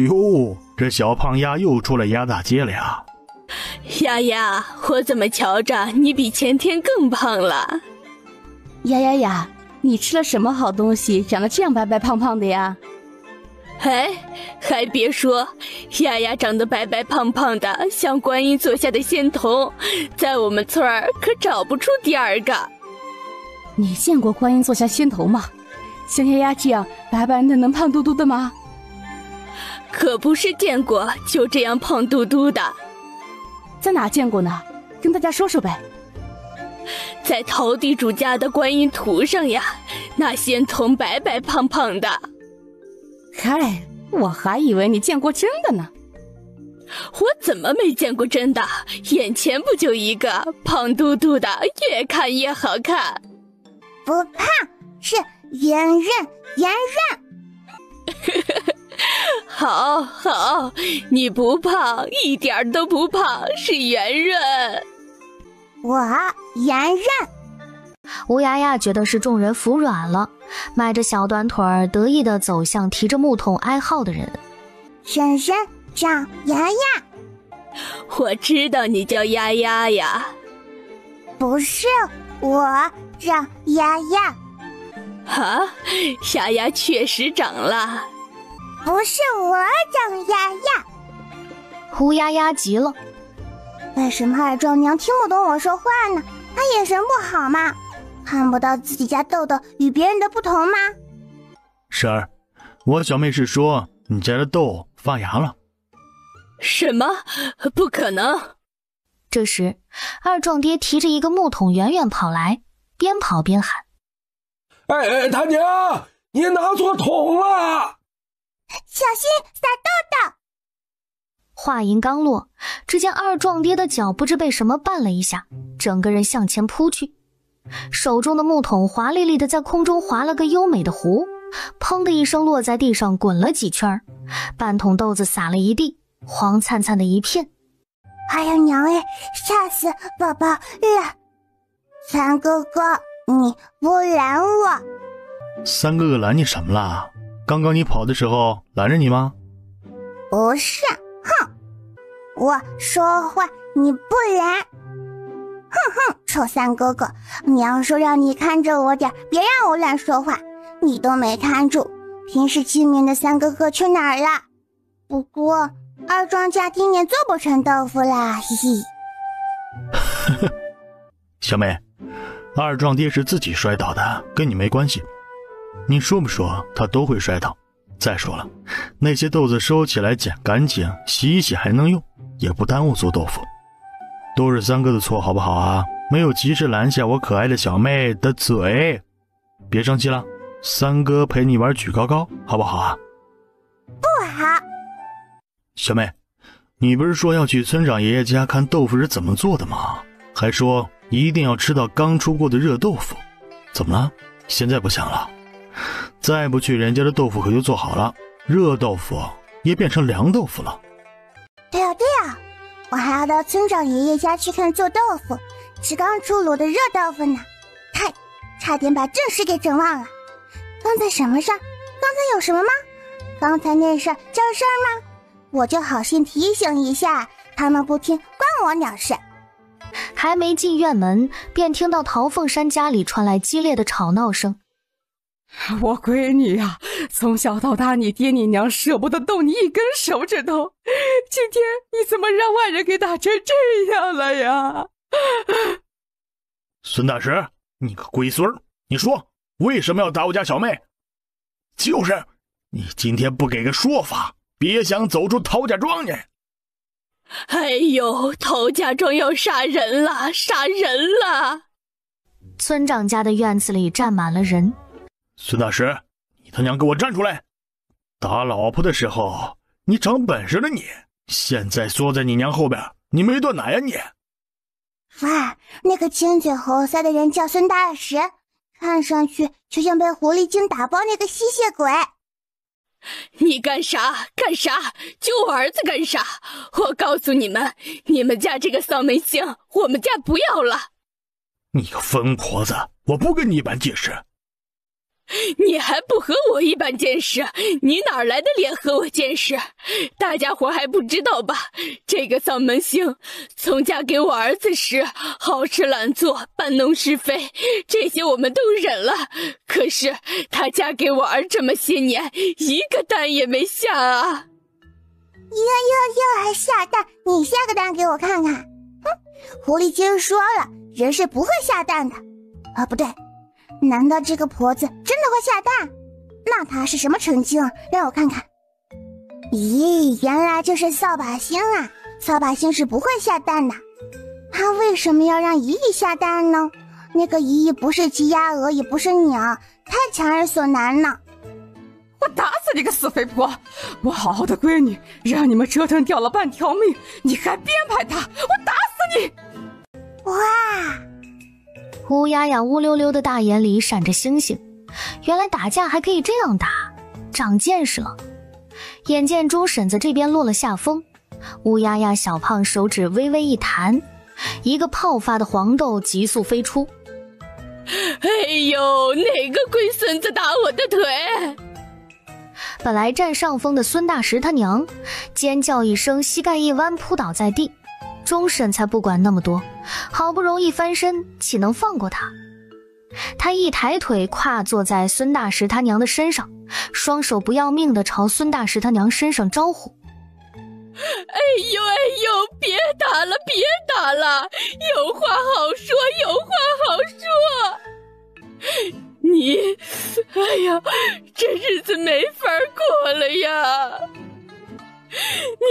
哟，这小胖丫又出来压大街了呀！丫丫，我怎么瞧着你比前天更胖了？呀，你吃了什么好东西，长得这样白白胖胖的呀？哎，还别说，丫丫长得白白胖胖的，像观音座下的仙童，在我们村儿可找不出第二个。你见过观音座下仙童吗？像丫丫这样白白嫩嫩胖嘟嘟的吗？可不是见过就这样胖嘟嘟的。在哪见过呢？跟大家说说呗。在陶地主家的观音图上呀，那仙童白白胖胖的。嗨，我还以为你见过真的呢。我怎么没见过真的？眼前不就一个胖嘟嘟的，越看越好看。不胖，是圆润。好，你不胖，一点都不胖，是圆润。我圆润。吴丫丫觉得是众人服软了，迈着小短腿儿得意地走向提着木桶哀号的人。婶婶叫丫丫。我知道你叫丫丫呀。不是，我叫丫丫。啊，丫丫确实长了。不是我长丫丫。胡丫丫急了，为什么二壮娘听不懂我说话呢？她眼神不好吗？看不到自己家豆豆与别人的不同吗？婶儿，我小妹是说你家的豆发芽了。什么？不可能！这时二壮爹提着一个木桶远远跑来，边跑边喊：哎，他娘，你拿错桶了！小心撒豆豆！话音刚落，只见二壮爹的脚不知被什么绊了一下，整个人向前扑去，手中的木桶华丽丽的在空中划了个优美的弧，砰的一声落在地上滚了几圈，半桶豆子洒了一地，黄灿灿的一片。哎呀娘哎，吓死宝宝了！三哥哥，你不拦我？三哥哥拦你什么啦？刚刚你跑的时候拦着你吗？不是，哼！我说话你不拦。哼，臭三哥哥，娘说让你看着我点，别让我乱说话，你都没看住。平时亲民的三哥哥去哪儿了？不过二庄家今年做不成豆腐啦，嘿嘿。小妹，二壮爹是自己摔倒的，跟你没关系。你说不说他都会摔倒。再说了，那些豆子收起来捡干净，洗一洗还能用，也不耽误做豆腐。都是三哥的错好不好啊？没有及时拦下我可爱的小妹的嘴。别生气了，三哥陪你玩举高高好不好啊？不好。小妹，你不是说要去村长爷爷家看豆腐是怎么做的吗？还说一定要吃到刚出锅的热豆腐，怎么了？现在不想了？再不去人家的豆腐可就做好了，热豆腐也变成凉豆腐了。对啊，我还要到村长爷爷家去看做豆腐，吃刚出炉的热豆腐呢。差点把正事给整忘了。刚才什么事儿？刚才有什么吗？刚才那事儿叫事儿吗？我就好心提醒一下，他们不听关我鸟事。还没进院门，便听到陶凤山家里传来激烈的吵闹声。我闺女呀，从小到大你爹你娘舍不得动你一根手指头，今天你怎么让外人给打成这样了呀？孙大石，你个龟孙儿，你说为什么要打我家小妹？就是你今天不给个说法，别想走出陶家庄去。哎呦，陶家庄要杀人了！村长家的院子里站满了人。孙大石，你他娘给我站出来！打老婆的时候你长本事了你，现在缩在你娘后边，你没断奶呀你！喂，那个尖嘴猴腮的人叫孙大石，看上去就像被狐狸精打包那个吸血鬼。你干啥？救我儿子干啥？我告诉你们，你们家这个丧门星，我们家不要了。你个疯婆子，我不跟你一般见识。你还不和我一般见识？你哪来的脸和我见识？大家伙还不知道吧？这个丧门星从嫁给我儿子时好吃懒做、搬弄是非，这些我们都忍了。可是她嫁给我儿这么些年，一个蛋也没下啊！又还下蛋？你下个蛋给我看看。哼，狐狸精说了，人是不会下蛋的。啊，不对。难道这个婆子真的会下蛋？那她是什么成精啊？让我看看。咦，原来这是扫把星啊！扫把星是不会下蛋的。她为什么要让姨姨下蛋呢？那个姨姨不是鸡鸭鹅，也不是鸟，太强人所难呢。我打死你个死肥婆！我好好的闺女，让你们折腾掉了半条命，你还编排她！我打死你！哇！乌鸦呀乌溜溜的大眼里闪着星星，原来打架还可以这样打，长见识了。眼见猪婶子这边落了下风，乌鸦呀小胖手指微微一弹，一个泡发的黄豆急速飞出。哎呦，哪个龟孙子打我的腿？本来占上风的孙大石他娘尖叫一声，膝盖一弯扑倒在地。钟婶才不管那么多，好不容易翻身，岂能放过他？他一抬腿跨坐在孙大石他娘的身上，双手不要命地朝孙大石他娘身上招呼。哎呦，别打了，别打了，有话好说，有话好说。你，哎呀，这日子没法过了呀。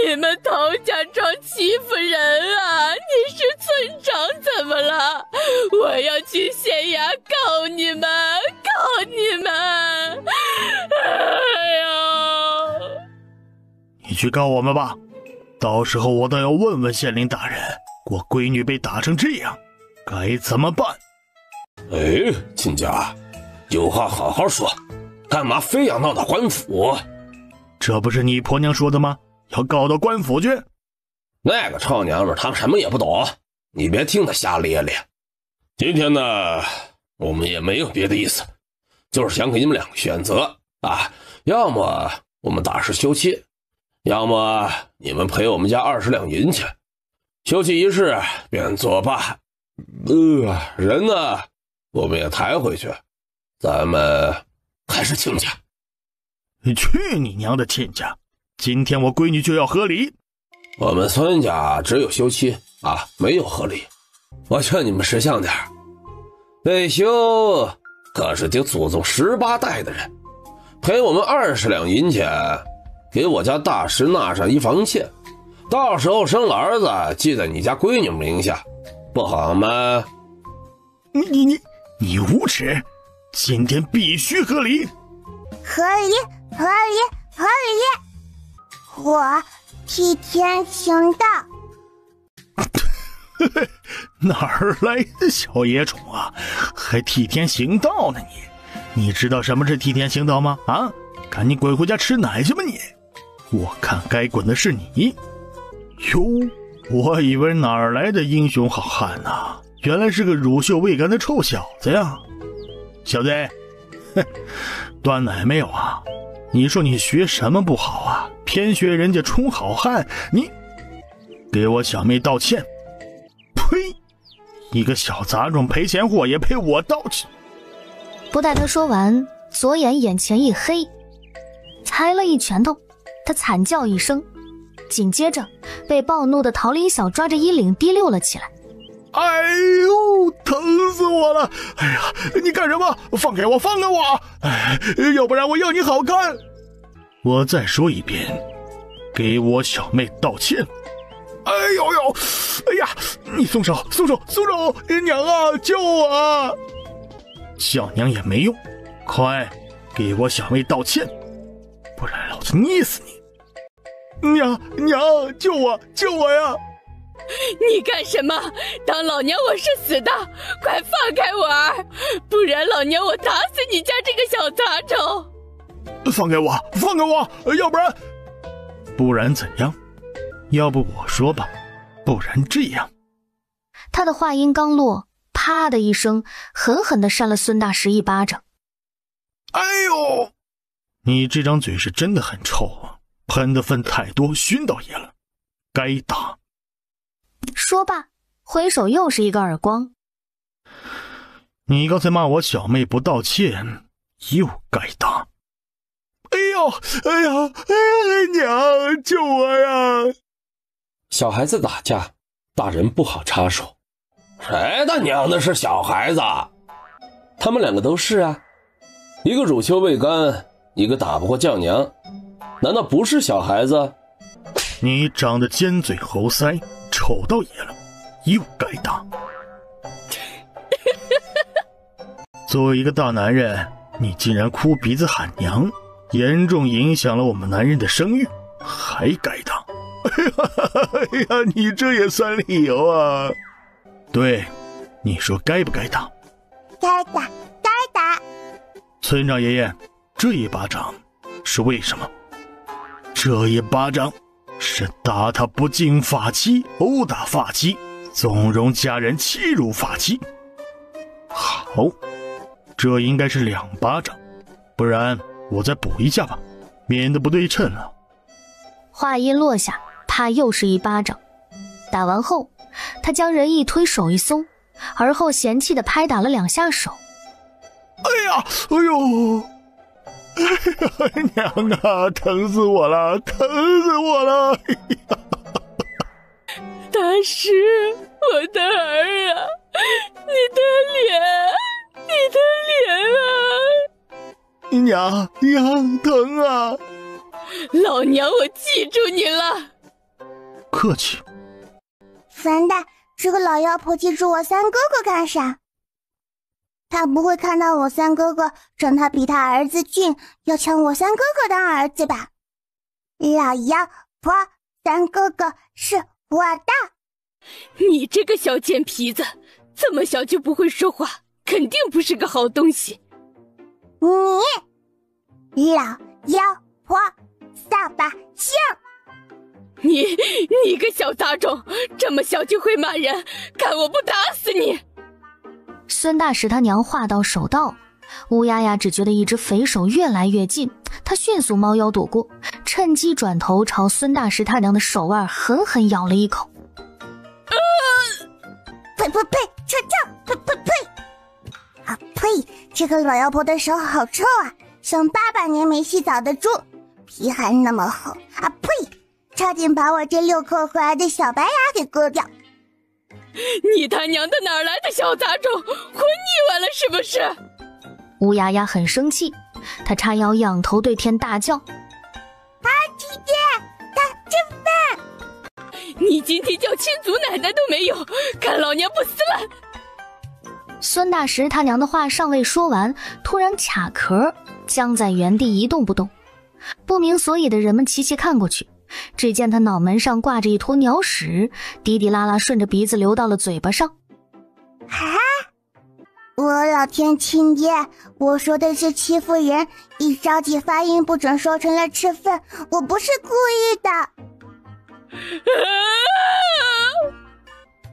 你们陶家庄欺负人啊！你是村长怎么了？我要去县衙告你们，告你们！哎呀！你去告我们吧，到时候我倒要问问县令大人，我闺女被打成这样，该怎么办？哎，亲家，有话好好说，干嘛非要闹到官府？这不是你婆娘说的吗？要告到官府去。那个臭娘们她什么也不懂，你别听她瞎咧咧。今天呢，我们也没有别的意思，就是想给你们两个选择啊，要么我们打市休妻，要么你们赔我们家20两银钱，休妻一事便作罢。人呢，我们也抬回去，咱们还是亲家。去你娘的亲家！今天我闺女就要和离。我们孙家只有休妻啊，没有和离。我劝你们识相点，内休可是经祖宗18代的人，赔我们20两银钱，给我家大石纳上一房妾，到时候生了儿子记在你家闺女名下，不好吗？你无耻！今天必须和离！和离！我替天行道。哪儿来的小野种啊，还替天行道呢你知道什么是替天行道吗？啊，赶紧滚回家吃奶去吧你！我看该滚的是你。哟，我以为哪儿来的英雄好汉啊，原来是个乳臭未干的臭小子呀！小子，断奶没有啊？你说你学什么不好啊？偏学人家充好汉，你给我小妹道歉！呸！一个小杂种赔钱货也配我道歉？不待他说完，左眼眼前一黑，踩了一拳头，他惨叫一声，紧接着被暴怒的桃林小抓着衣领提溜了起来。哎呦，疼死我了！哎呀，你干什么？放开我，放开我！哎，要不然我要你好看！我再说一遍，给我小妹道歉！哎呦呦，哎呀，你松手，松手，松手！娘啊，救我啊！叫娘也没用，快给我小妹道歉，不然老子捏死你！娘，救我，救我呀！你干什么？当老娘我是死的？快放开我儿，不然老娘我打死你家这个小杂种！放开我，放开我，不然怎样？要不我说吧，不然这样。他的话音刚落，啪的一声，狠狠地扇了孙大石一巴掌。哎呦，你这张嘴是真的很臭啊，喷的粪太多，熏到爷了，该打。说罢，挥手又是一个耳光。你刚才骂我小妹不道歉，又该打。哎呀，娘，救我呀！小孩子打架，大人不好插手。谁的娘的是小孩子？他们两个都是啊，一个乳臭未干，一个打不过酱娘，难道不是小孩子？你长得尖嘴猴腮，丑到爷了，又该打。作为一个大男人，你竟然哭鼻子喊娘，严重影响了我们男人的声誉，还该打。哎呀，你这也算理由啊？对，你说该不该打？该打，该打。村长爷爷，这一巴掌是为什么？这一巴掌是打他不敬发妻，殴打发妻，纵容家人欺辱发妻。好，这应该是2巴掌，不然我再补一下吧，免得不对称了。话音落下，啪又是1巴掌。打完后，他将人一推，手一松，而后嫌弃地拍打了2下手。哎呦，娘啊，疼死我了，疼死我了！大师，我的儿啊，你的脸啊！娘，疼啊！老娘我记住你了。客气。烦的，这个老妖婆记住我三哥哥干啥？他不会看到我三哥哥长他比他儿子俊，要抢我三哥哥当儿子吧？老妖婆，三哥哥是我的。你这个小贱皮子，这么小就不会说话，肯定不是个好东西。你老妖婆扫把星！你个小杂种，这么小就会骂人，看我不打死你！孙大石他娘话到手到，乌鸦鸦只觉得一只肥手越来越近，他迅速猫腰躲过，趁机转头朝孙大石他娘的手腕狠狠咬了一口。呸！臭臭！呸！啊呸！这个老妖婆的手好臭啊，像800年没洗澡的猪，皮还那么厚啊呸！差点把我这6颗回来的小白牙给割掉。你他娘的哪儿来的小杂种，混腻歪了是不是？乌鸦鸦很生气，他叉腰仰头对天大叫：姐姐，他吃饭！你今天叫亲祖奶奶都没有，看老娘不死了！孙大石他娘的话尚未说完，突然卡壳，僵在原地一动不动。不明所以的人们齐齐看过去，只见他脑门上挂着一坨鸟屎，滴滴啦啦顺着鼻子流到了嘴巴上。我老天亲爹，我说的是欺负人，一着急发音不准说成了吃饭，我不是故意的。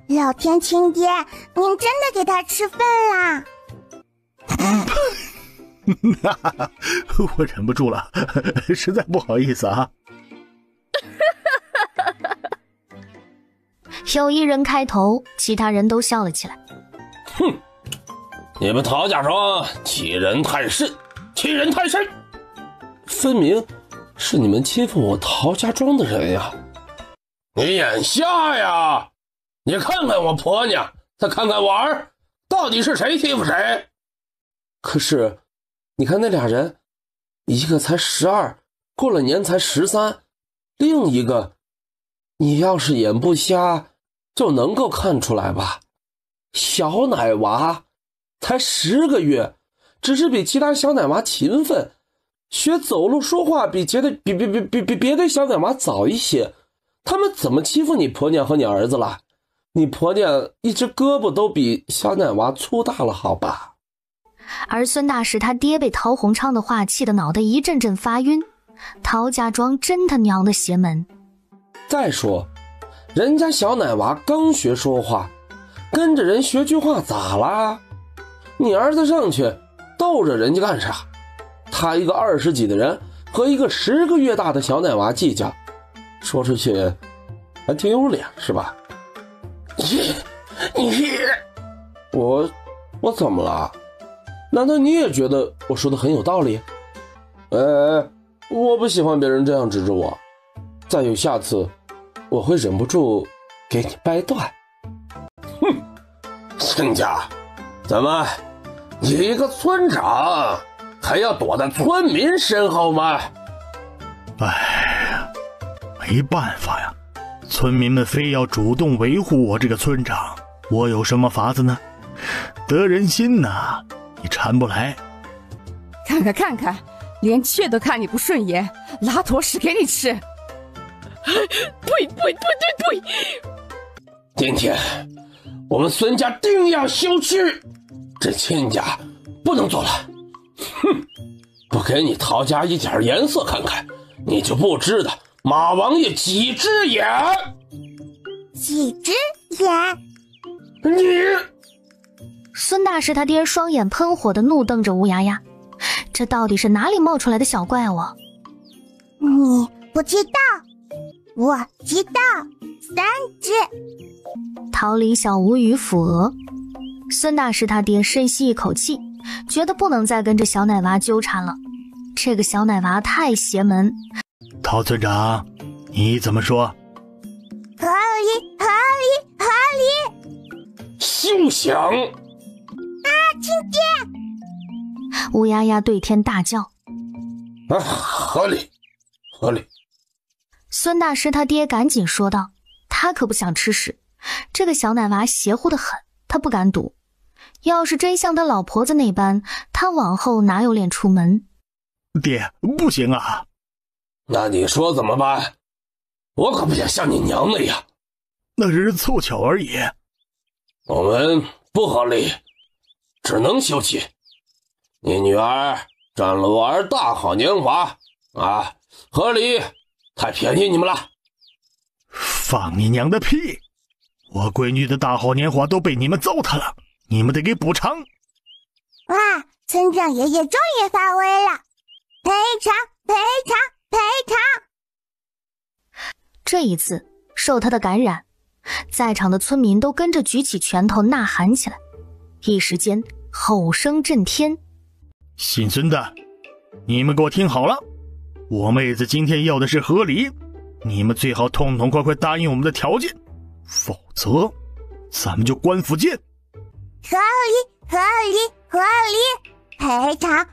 老天亲爹，您真的给他吃饭啦？我忍不住了，实在不好意思啊。有一人开头，其他人都笑了起来。哼，你们陶家庄欺人太甚，欺人太甚！分明是你们欺负我陶家庄的人呀！你眼瞎呀？你看看我婆娘，再看看我儿，到底是谁欺负谁？可是你看那俩人，一个才12，过了年才13，另一个你要是眼不瞎就能够看出来吧，小奶娃才10个月，只是比其他小奶娃勤奋，学走路说话比别的小奶娃早一些。他们怎么欺负你婆娘和你儿子了？你婆娘一只胳膊都比小奶娃粗大了，好吧？而孙大石他爹被陶洪昌的话气得脑袋一阵阵发晕，陶家庄真他娘的邪门。再说人家小奶娃刚学说话，跟着人学句话咋啦？你儿子上去逗着人家干啥？他一个20几的人和一个10个月大的小奶娃计较，说出去还挺有脸是吧？我怎么了？难道你也觉得我说的很有道理？我不喜欢别人这样指着我，再有下次我会忍不住给你掰断。亲家，怎么你一个村长还要躲在村民身后吗？哎，没办法呀，村民们非要主动维护我这个村长，我有什么法子呢？得人心呐，你缠不来。看看，连雀都看你不顺眼，拉坨屎给你吃。呸！今天我们孙家定要休妻，这亲家不能做了。不给你陶家一点颜色看看，你就不知道马王爷几只眼。几只眼？你！孙大师他爹双眼喷火的怒瞪着乌鸦鸦，这到底是哪里冒出来的小怪物？你不知道，我知道，3只。桃李小无语抚额。孙大师他爹深吸一口气，觉得不能再跟这小奶娃纠缠了，这个小奶娃太邪门。陶村长，你怎么说？合理。休想！亲爹！乌鸦鸦对天大叫。合理。孙大师他爹赶紧说道，他可不想吃屎，这个小奶娃邪乎得很，他不敢赌。要是真像他老婆子那般，他往后哪有脸出门？爹，不行啊！那你说怎么办？我可不想像你娘那样。那只是凑巧而已。我们不合理，只能休妻。你女儿占了我儿大好年华啊，合理，太便宜你们了。放你娘的屁！我闺女的大好年华都被你们糟蹋了，你们得给补偿。哇，村长爷爷终于发威了，赔偿！这一次受他的感染，在场的村民都跟着举起拳头呐喊起来，一时间吼声震天。姓孙的，你们给我听好了，我妹子今天要的是合理，你们最好痛痛快快答应我们的条件，否则咱们就官府见。合理，赔偿！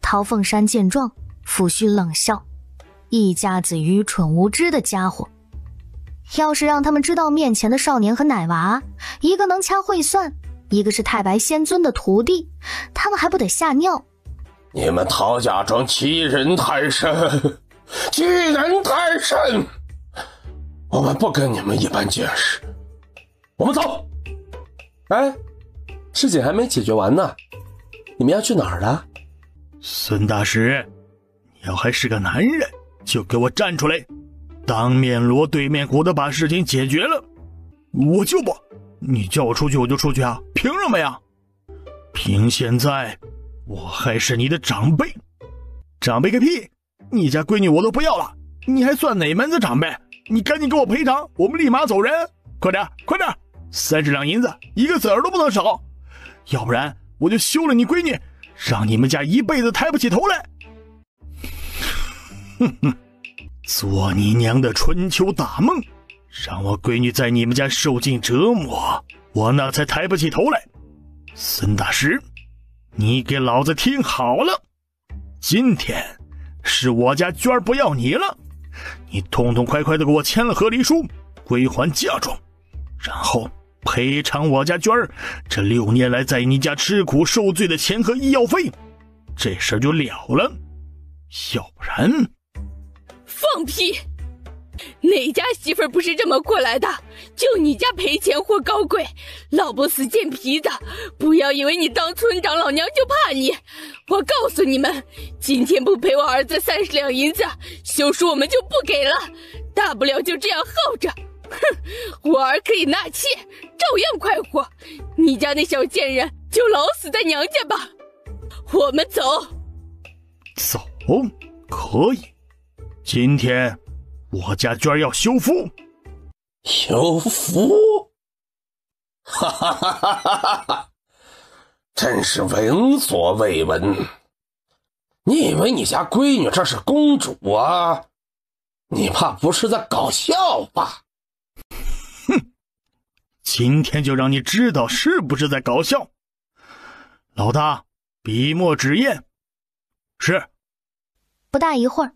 陶凤山见状，抚须冷笑，一家子愚蠢无知的家伙。要是让他们知道面前的少年和奶娃，一个能掐会算，一个是太白仙尊的徒弟，他们还不得吓尿。你们陶家庄欺人太甚，我们不跟你们一般见识，我们走。事情还没解决完呢，你们要去哪儿了？孙大师，你要还是个男人，就给我站出来，当面锣对面鼓的把事情解决了。我就不，你叫我出去我就出去啊，凭什么呀？凭现在我还是你的长辈。长辈个屁，你家闺女我都不要了，你还算哪门子长辈？你赶紧给我赔偿，我们立马走人，快点，30两银子，一个子儿都不能少，要不然我就休了你闺女，让你们家一辈子抬不起头来。做你娘的春秋大梦，让我闺女在你们家受尽折磨，我那才抬不起头来。孙大师，你给老子听好了，今天是我家娟儿不要你了，你痛痛快快的给我签了和离书，归还嫁妆，然后赔偿我家娟儿这6年来在你家吃苦受罪的钱和医药费，这事儿就了了。要不然……放屁！哪家媳妇儿不是这么过来的？就你家赔钱货高贵，老不死贱皮子！不要以为你当村长，老娘就怕你！我告诉你们，今天不赔我儿子30两银子，休书我们就不给了，大不了就这样耗着。哼，我儿可以纳妾，照样快活。你家那小贱人就老死在娘家吧！我们走。走，可以。今天我家娟要修复。修复？哈哈哈哈哈哈！真是闻所未闻。你以为你家闺女这是公主啊？你怕不是在搞笑吧？哼，今天就让你知道是不是在搞笑。老大，笔墨纸砚。是。不大一会儿，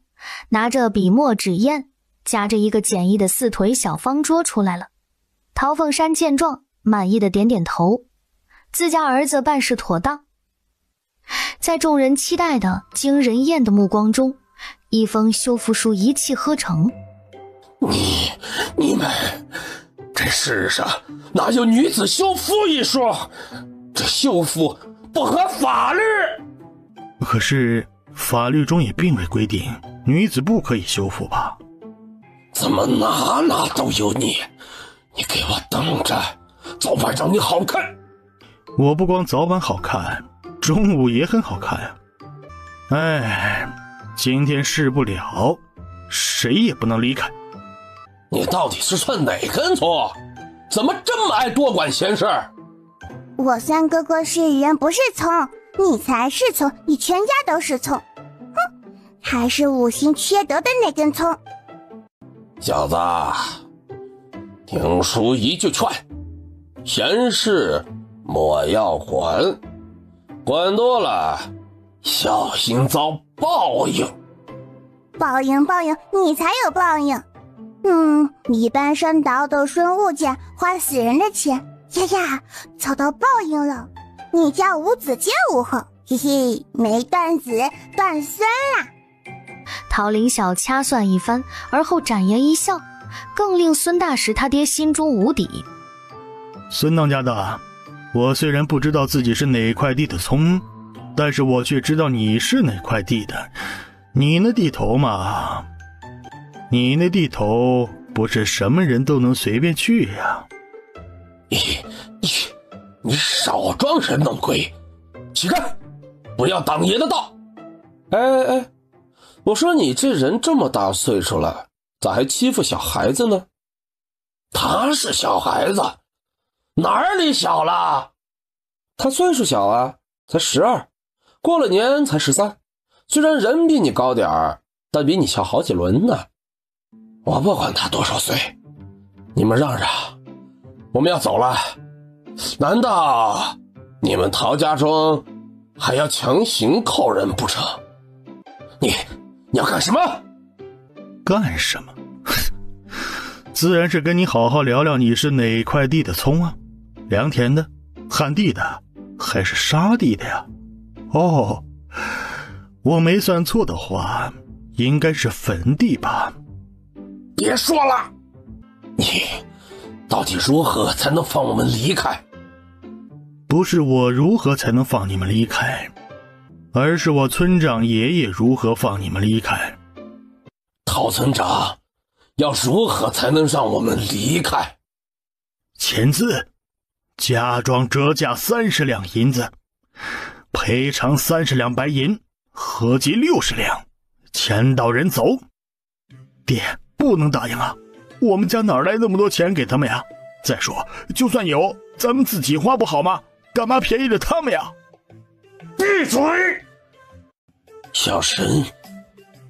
拿着笔墨纸砚，夹着一个简易的4腿小方桌出来了。陶凤山见状，满意的点点头，自家儿子办事妥当。在众人期待的惊人艳的目光中，一封修复书一气呵成。你们，这世上哪有女子修复一说？这修复不合法律。可是法律中也并未规定女子不可以修复吧？怎么哪都有你？你给我等着，早晚让你好看。我不光早晚好看，中午也很好看啊。哎，今天试不了，谁也不能离开。你到底是算哪根葱？怎么这么爱多管闲事？我三哥哥是人不是葱，你才是葱，你全家都是葱。哼，还是五行缺德的那根葱。小子，听叔一句劝，闲事莫要管，管多了小心遭报应。报应，你才有报应。你搬山倒斗顺物件，花死人的钱，呀，遭到报应了。你家无子皆无后，嘿嘿，没断子断孙啦。陶林晓掐算一番，而后展颜一笑，更令孙大石他爹心中无底。孙当家的，我虽然不知道自己是哪块地的葱，但是我却知道你是哪块地的。你那地头嘛，你那地头不是什么人都能随便去呀。你少装神弄鬼，起开，不要挡爷的道。哎，我说你这人这么大岁数了，咋还欺负小孩子呢？他是小孩子，哪里小了？他岁数小啊，才12，过了年才13。虽然人比你高点儿，但比你小好几轮呢。我不管他多少岁，你们让让，我们要走了。难道你们陶家庄还要强行扣人不成？你要干什么？干什么？自然是跟你好好聊聊你是哪块地的葱啊，良田的、旱地的，还是沙地的呀？哦，我没算错的话，应该是坟地吧。别说了，你到底如何才能放我们离开？不是我如何才能放你们离开，而是我村长爷爷如何放你们离开。陶村长要如何才能让我们离开？签字，家庄折价30两银子，赔偿30两白银，合计60两，签到人走。爹，不能答应啊，我们家哪来那么多钱给他们呀？再说就算有，咱们自己花不好吗？干嘛便宜了他们呀？闭嘴！小神，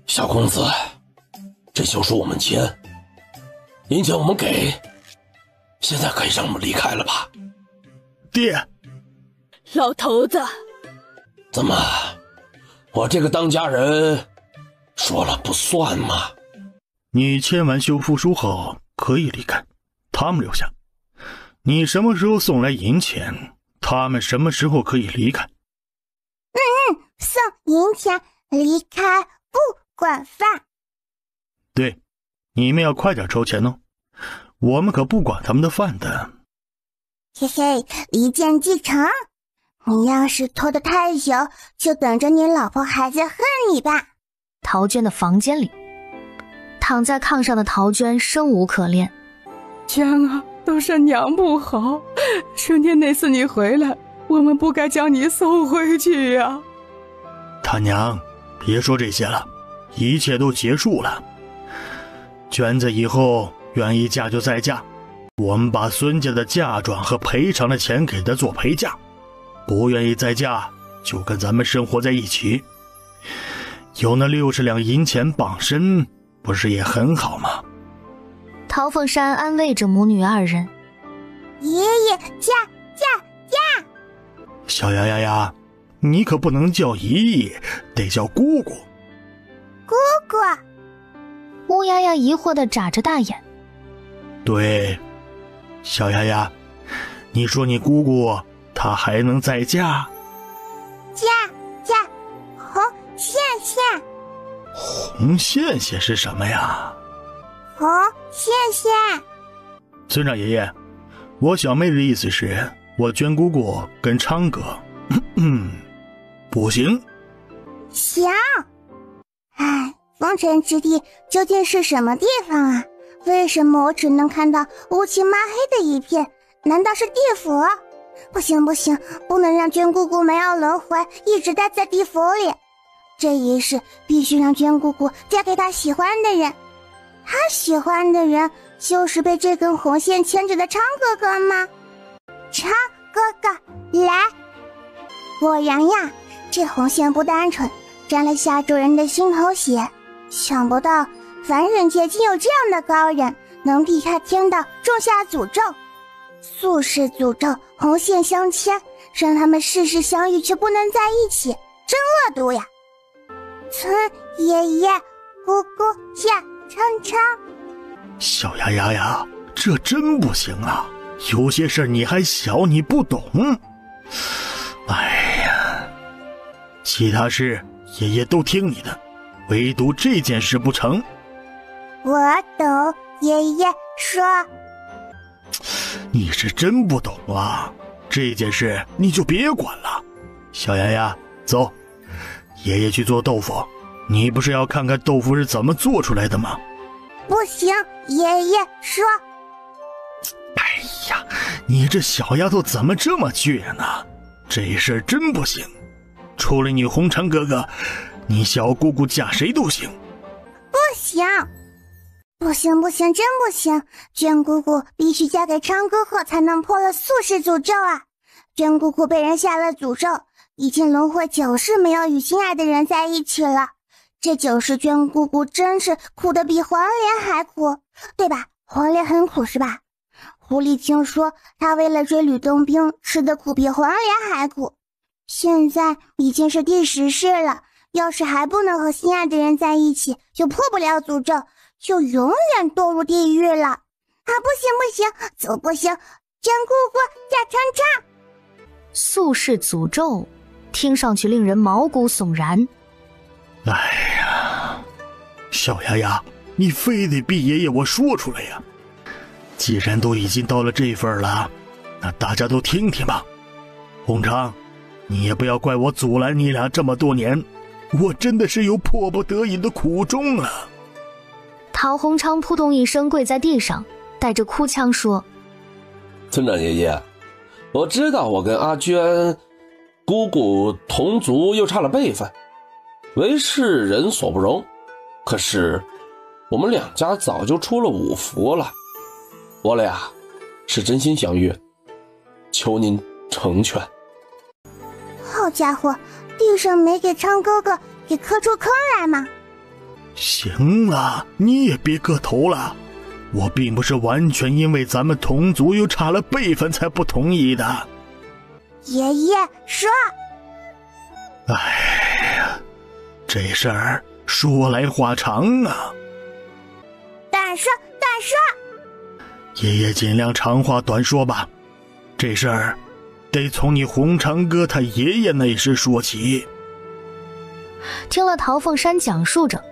小公子，这就是我们钱，银钱我们给，现在可以让我们离开了吧？爹，老头子，怎么，我这个当家人说了不算吗？你签完修复书后可以离开，他们留下。你什么时候送来银钱，他们什么时候可以离开。送银钱，离开不管饭。对，你们要快点筹钱哦，我们可不管他们的饭的。嘿嘿，一箭即成。你要是拖得太久，就等着你老婆孩子恨你吧。陶娟的房间里，躺在炕上的陶娟生无可恋。娟啊，都是娘不好，春天那次你回来，我们不该将你送回去呀。他娘，别说这些了，一切都结束了。娟子以后愿意嫁就再嫁，我们把孙家的嫁妆和赔偿的钱给她做陪嫁，不愿意再嫁就跟咱们生活在一起。有那60两银钱傍身，不是也很好吗？陶凤山安慰着母女二人。爷爷嫁！小丫呀，你可不能叫姨姨，得叫姑姑。姑姑。乌丫丫疑惑地眨着大眼。对，小丫丫，你说你姑姑她还能再嫁？嫁，红线线。红线线是什么呀？红线线。村长爷爷，我小妹的意思是，我娟姑姑跟昌哥，不行。行。哎，风尘之地究竟是什么地方啊？为什么我只能看到乌漆抹黑的一片？难道是地府？不行，不能让娟姑姑没有轮回，一直待在地府里。这一世必须让娟姑姑嫁给她喜欢的人。她喜欢的人就是被这根红线牵着的昌哥哥吗？昌哥哥，来！果然呀，这红线不单纯，沾了下主人的心头血。想不到凡人界竟有这样的高人，能避开天道，种下诅咒。宿世诅咒，红线相牵，让他们世世相遇却不能在一起，真恶毒呀！村爷爷，姑姑嫁昌。小丫丫呀，这真不行啊！有些事你还小，你不懂。哎呀，其他事爷爷都听你的，唯独这件事不成。我懂，爷爷说。你是真不懂啊，这件事你就别管了。小丫丫，走，爷爷去做豆腐。你不是要看看豆腐是怎么做出来的吗？不行，爷爷说。哎呀，你这小丫头怎么这么倔呢？这事儿真不行，除了你红尘哥哥，你小姑姑嫁谁都行。不行，真不行！娟姑姑必须嫁给昌哥哥，才能破了宿世诅咒啊！娟姑姑被人下了诅咒，已经轮回9世没有与心爱的人在一起了。这9世娟姑姑真是苦得比黄连还苦，对吧？黄连很苦是吧？狐狸听说她为了追吕洞宾，吃的苦比黄连还苦。现在已经是第10世了，要是还不能和心爱的人在一起，就破不了诅咒，就永远堕入地狱了。不行，走不行！娟姑姑嫁昌。宿世诅咒，听上去令人毛骨悚然。哎呀，小丫丫，你非得逼爷爷我说出来呀！既然都已经到了这份了，那大家都听听吧。洪昌，你也不要怪我阻拦你俩这么多年，我真的是有迫不得已的苦衷啊。陶洪昌扑通一声跪在地上，带着哭腔说：村长爷爷，我知道我跟阿娟姑姑同族又差了辈分，为世人所不容，可是我们两家早就出了5福了，我俩是真心相约，求您成全。好家伙，地上没给昌哥哥给磕出坑来吗？行了，你也别磕头了，我并不是完全因为咱们同族又差了辈分才不同意的。爷爷说。哎呀，这事儿说来话长啊。短说。爷爷尽量长话短说吧，这事儿得从你洪长哥他爷爷那时说起。听了陶凤山讲述着，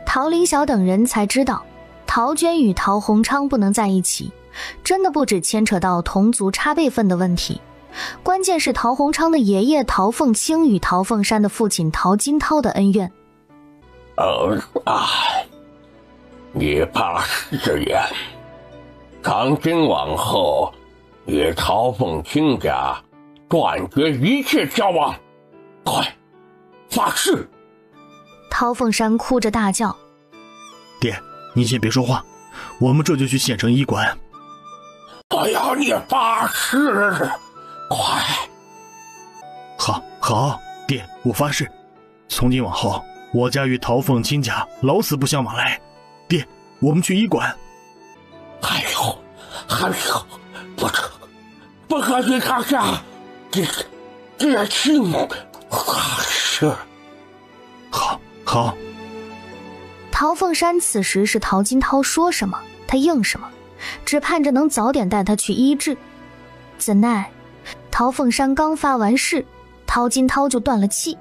陶林晓等人才知道，陶娟与陶洪昌不能在一起，真的不只牵扯到同族差辈分的问题，关键是陶洪昌的爷爷陶凤清与陶凤山的父亲陶金涛的恩怨。也怕是也。从今往后，与陶凤清家断绝一切交往。快，发誓！陶凤山哭着大叫：爹，你先别说话，我们这就去县城医馆。我要你发誓，快！好，爹，我发誓，从今往后，我家与陶凤亲家老死不相往来。爹，我们去医馆。还有，不可以放下这亲发誓。好。陶凤山此时是陶金涛说什么他应什么，只盼着能早点带他去医治。怎奈陶凤山刚发完誓，陶金涛就断了气。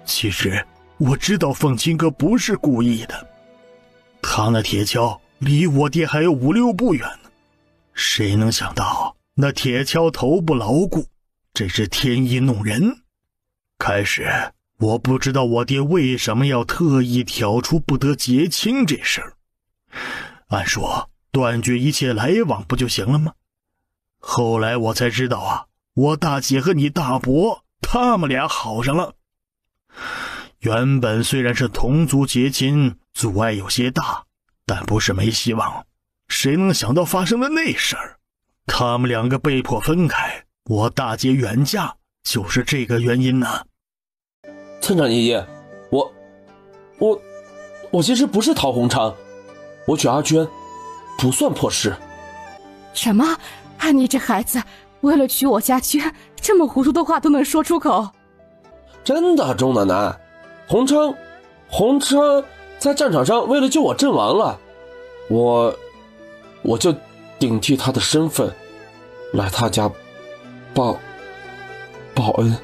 其实我知道凤亲哥不是故意的，他那铁锹离我爹还有5、6步远呢，谁能想到那铁锹头不牢固，真是天意弄人。开始我不知道我爹为什么要特意挑出不得结亲这事儿，按说断绝一切来往不就行了吗？后来我才知道啊，我大姐和你大伯他们俩好上了。原本虽然是同族结亲，阻碍有些大，但不是没希望。谁能想到发生了那事儿？他们2个被迫分开，我大姐远嫁，就是这个原因呢。村长爷爷，我其实不是陶洪昌，我娶阿娟不算破事。什么？你这孩子为了娶我家娟，这么糊涂的话都能说出口？真的，钟奶奶，洪昌在战场上为了救我阵亡了，我就顶替他的身份来他家报恩。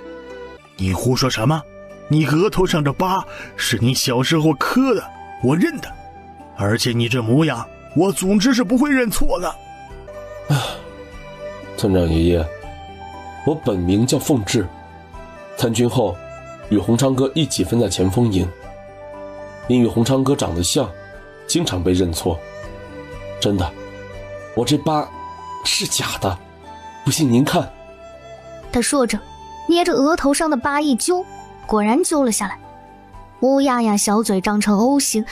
你胡说什么？你额头上这疤是你小时候磕的，我认得，而且你这模样，我总之是不会认错的。村长爷爷，我本名叫凤志，参军后与洪昌哥一起分在前锋营，因与洪昌哥长得像，经常被认错。真的，我这疤是假的，不信您看。他说着捏着额头上的疤一揪，果然揪了下来。乌鸦呀小嘴张成 O 型，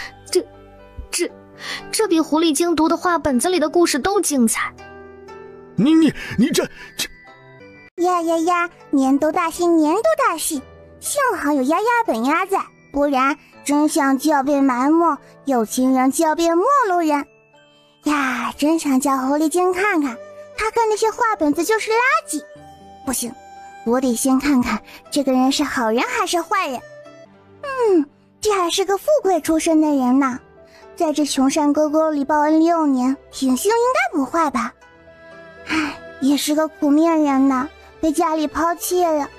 这比狐狸精读的话本子里的故事都精彩。你这呀，年度大戏，幸好有丫丫本丫在，不然真相就要被埋没，有情人就要变陌路人呀！真想叫狐狸精看看，他看那些话本子就是垃圾。不行，我得先看看这个人是好人还是坏人。这还是个富贵出身的人呢，在这穷山沟沟里报恩6年，品性应该不坏吧？也是个苦命人呢，被家里抛弃了。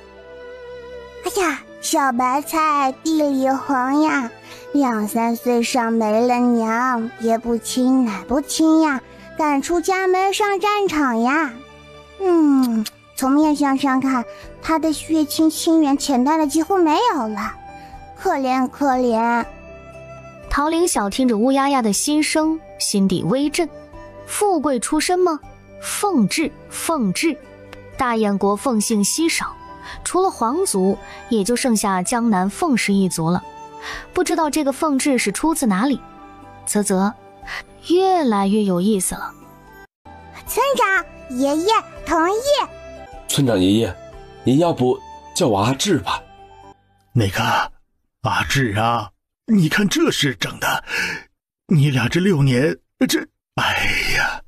小白菜地里黄呀，2、3岁上没了娘，爹不亲奶不亲呀，赶出家门上战场呀。从面相上看，他的血亲亲缘浅淡的几乎没有了，可怜。陶凌晓听着乌鸦鸦的心声，心底微震。富贵出身吗？凤志，大燕国凤姓稀少，除了皇族，也就剩下江南凤氏一族了。不知道这个凤志是出自哪里？啧，越来越有意思了。村长爷爷同意。村长爷爷，您要不叫我阿志吧？那个阿志啊，你看这是整的，你俩这6年，哎呀！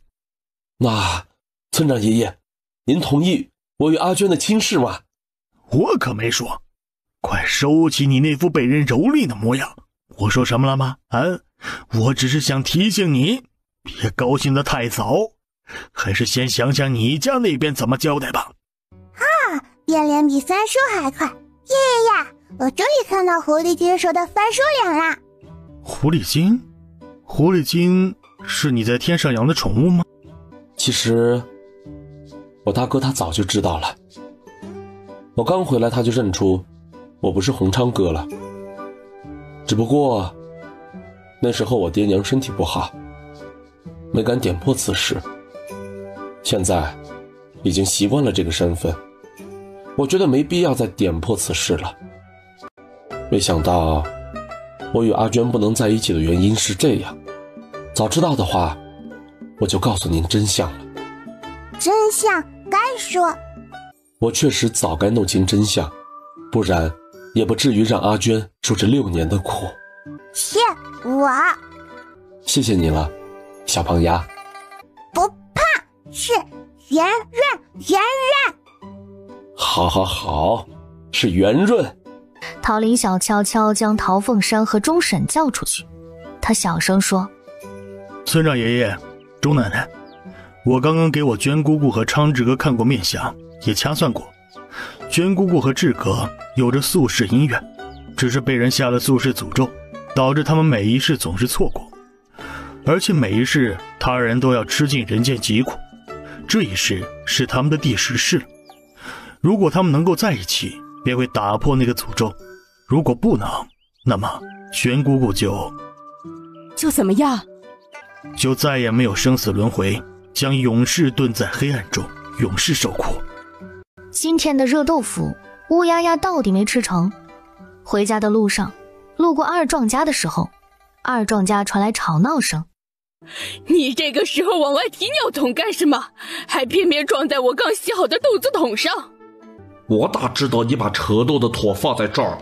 那村长爷爷，您同意我与阿娟的亲事吗？我可没说，快收起你那副被人蹂躏的模样。我说什么了吗？我只是想提醒你，别高兴得太早，还是先想想你家那边怎么交代吧。变脸比翻书还快！呀，我终于看到狐狸精说的翻书脸啦！狐狸精是你在天上养的宠物吗？其实我大哥他早就知道了，我刚回来他就认出我不是洪昌哥了。只不过那时候我爹娘身体不好，没敢点破此事，现在已经习惯了这个身份，我觉得没必要再点破此事了。没想到我与阿娟不能在一起的原因是这样，早知道的话我就告诉您真相了。真相该说，我确实早该弄清真相，不然也不至于让阿娟受这6年的苦。谢我，谢谢你了，小胖丫。不怕，是圆润。好，是圆润。陶林晓悄悄将陶凤山和钟婶叫出去，他小声说：村长爷爷，钟奶奶，我刚刚给我娟姑姑和昌志哥看过面相，也掐算过，娟姑姑和志哥有着宿世姻缘，只是被人下了宿世诅咒，导致他们每一世总是错过，而且每一世他人都要吃尽人间疾苦，这一世是他们的第10世了。如果他们能够在一起，便会打破那个诅咒，如果不能，那么娟姑姑就怎么样？就再也没有生死轮回，将永世遁在黑暗中，永世受苦。今天的热豆腐乌鸦鸦到底没吃成。回家的路上，路过二壮家的时候，二壮家传来吵闹声。你这个时候往外提尿桶干什么？还偏偏撞在我刚洗好的豆子桶上。我哪知道你把扯豆的坨放在这儿。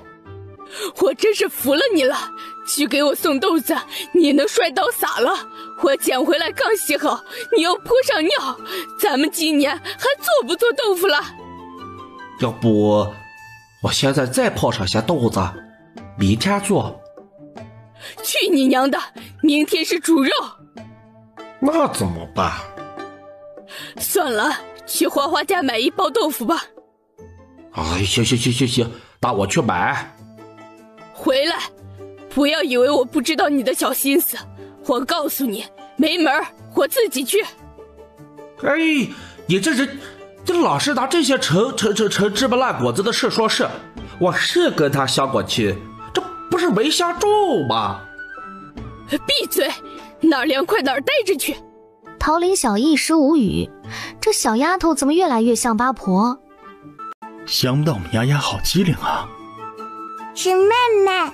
我真是服了你了，去给我送豆子，你能摔倒洒了，我捡回来刚洗好，你又泼上尿，咱们今年还做不做豆腐了？要不我现在再泡上些豆子，明天做。去你娘的，明天是煮肉。那怎么办？算了，去花花家买1包豆腐吧。哎，行，那我去买。回来，不要以为我不知道你的小心思，我告诉你，没门儿，我自己去。哎，你这人，这老是拿这些成芝麻烂果子的事说事，我是跟他相过亲，这不是没相中吗？闭嘴，哪儿凉快哪儿待着去。陶林晓一时无语，这小丫头怎么越来越像八婆？想不到我们丫丫好机灵啊。是妹妹。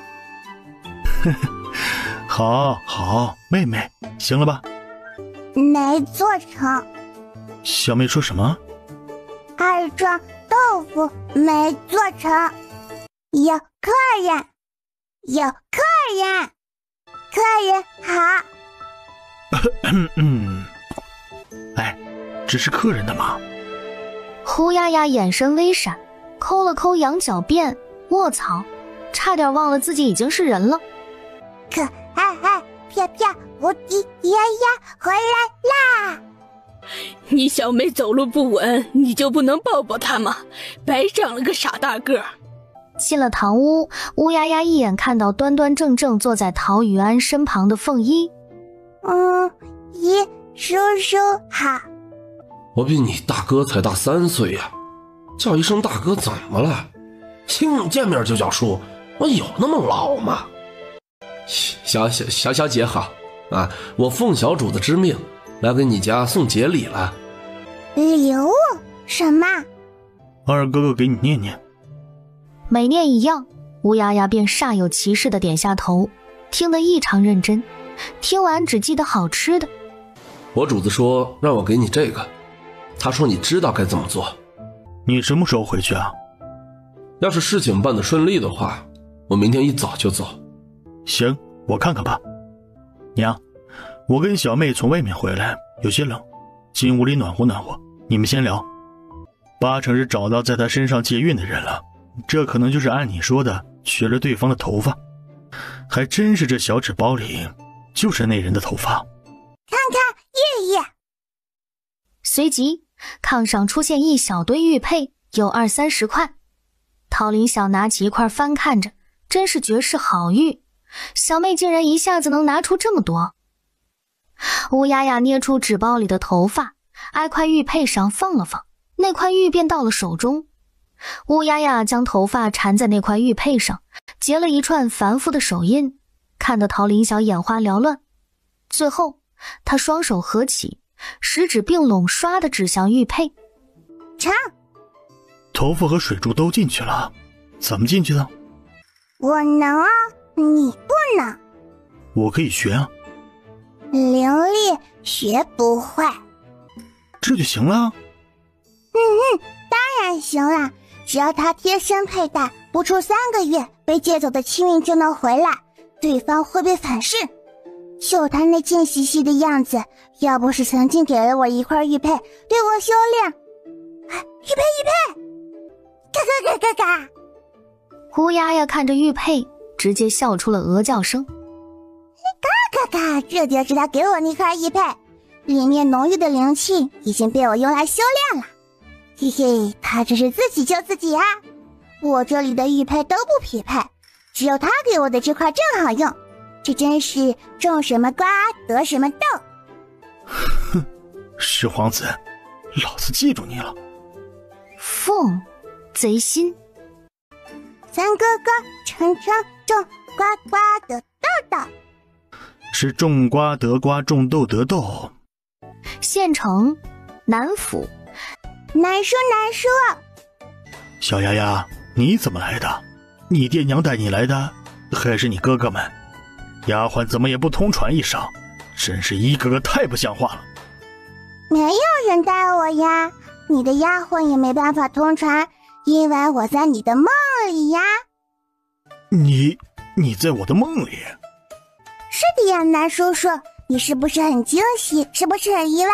好，妹妹，行了吧？没做成。小妹说什么？二壮豆腐没做成，有客人好。哎，只是客人的嘛。胡丫丫眼神微闪，抠了抠羊角辫，卧槽，差点忘了自己已经是人了。可爱漂漂无敌丫丫回来啦！你小妹走路不稳，你就不能抱抱她吗？白长了个傻大个。进了堂屋，乌丫丫一眼看到端端正正坐在陶宇安身旁的凤一。一叔叔好。我比你大哥才大3岁呀，叫一声大哥怎么了？见面就叫叔，我有那么老吗？小姐好啊，我奉小主子之命来给你家送节礼了。礼物什么？二哥哥给你念念。每念一样，乌丫丫便煞有其事地点下头，听得异常认真，听完只记得好吃的。我主子说让我给你这个，他说你知道该怎么做。你什么时候回去啊？要是事情办得顺利的话，我明天一早就走。行，我看看吧。娘，我跟小妹从外面回来，有些冷，进屋里暖和暖和，你们先聊。8成是找到在她身上借孕的人了，这可能就是按你说的取了对方的头发，还真是这小纸包里就是那人的头发。看看玉玉。随即炕上出现一小堆玉佩，有20-30块。陶林晓拿起一块翻看着，真是绝世好玉，小妹竟然一下子能拿出这么多。乌丫丫捏出纸包里的头发，挨块玉佩上放了放，那块玉便到了手中。乌丫丫将头发缠在那块玉佩上，结了一串繁复的手印，看得陶林晓眼花缭乱。最后她双手合起，食指并拢，唰地指向玉佩。唱。头发和水柱都进去了，怎么进去的？我能啊，你不能。我可以学啊。伶俐学不会。这就行了？当然行了，只要他贴身佩戴，不出3个月，被借走的气运就能回来，对方会被反噬。就他那贱兮兮的样子，要不是曾经给了我一块玉佩，对我修炼，玉佩，嘎嘎嘎嘎嘎！胡丫丫看着玉佩，直接笑出了鹅叫声。嘎嘎嘎！这就是他给我那块玉佩，里面浓郁的灵气已经被我用来修炼了。嘿嘿，他这是自己救自己啊！我这里的玉佩都不匹配，只有他给我的这块正好用。这真是种什么瓜得什么豆。哼，石皇子，老子记住你了。凤，贼心。三哥哥成种瓜瓜得豆豆。是种瓜得瓜，种豆得豆。县城，南府。南叔，小丫丫，你怎么来的？你爹娘带你来的，还是你哥哥们？丫鬟怎么也不通传一声，真是一个个太不像话了。没有人带我呀，你的丫鬟也没办法通传，因为我在你的梦里呀。你在我的梦里？是的呀，南叔叔，你是不是很惊喜？是不是很意外？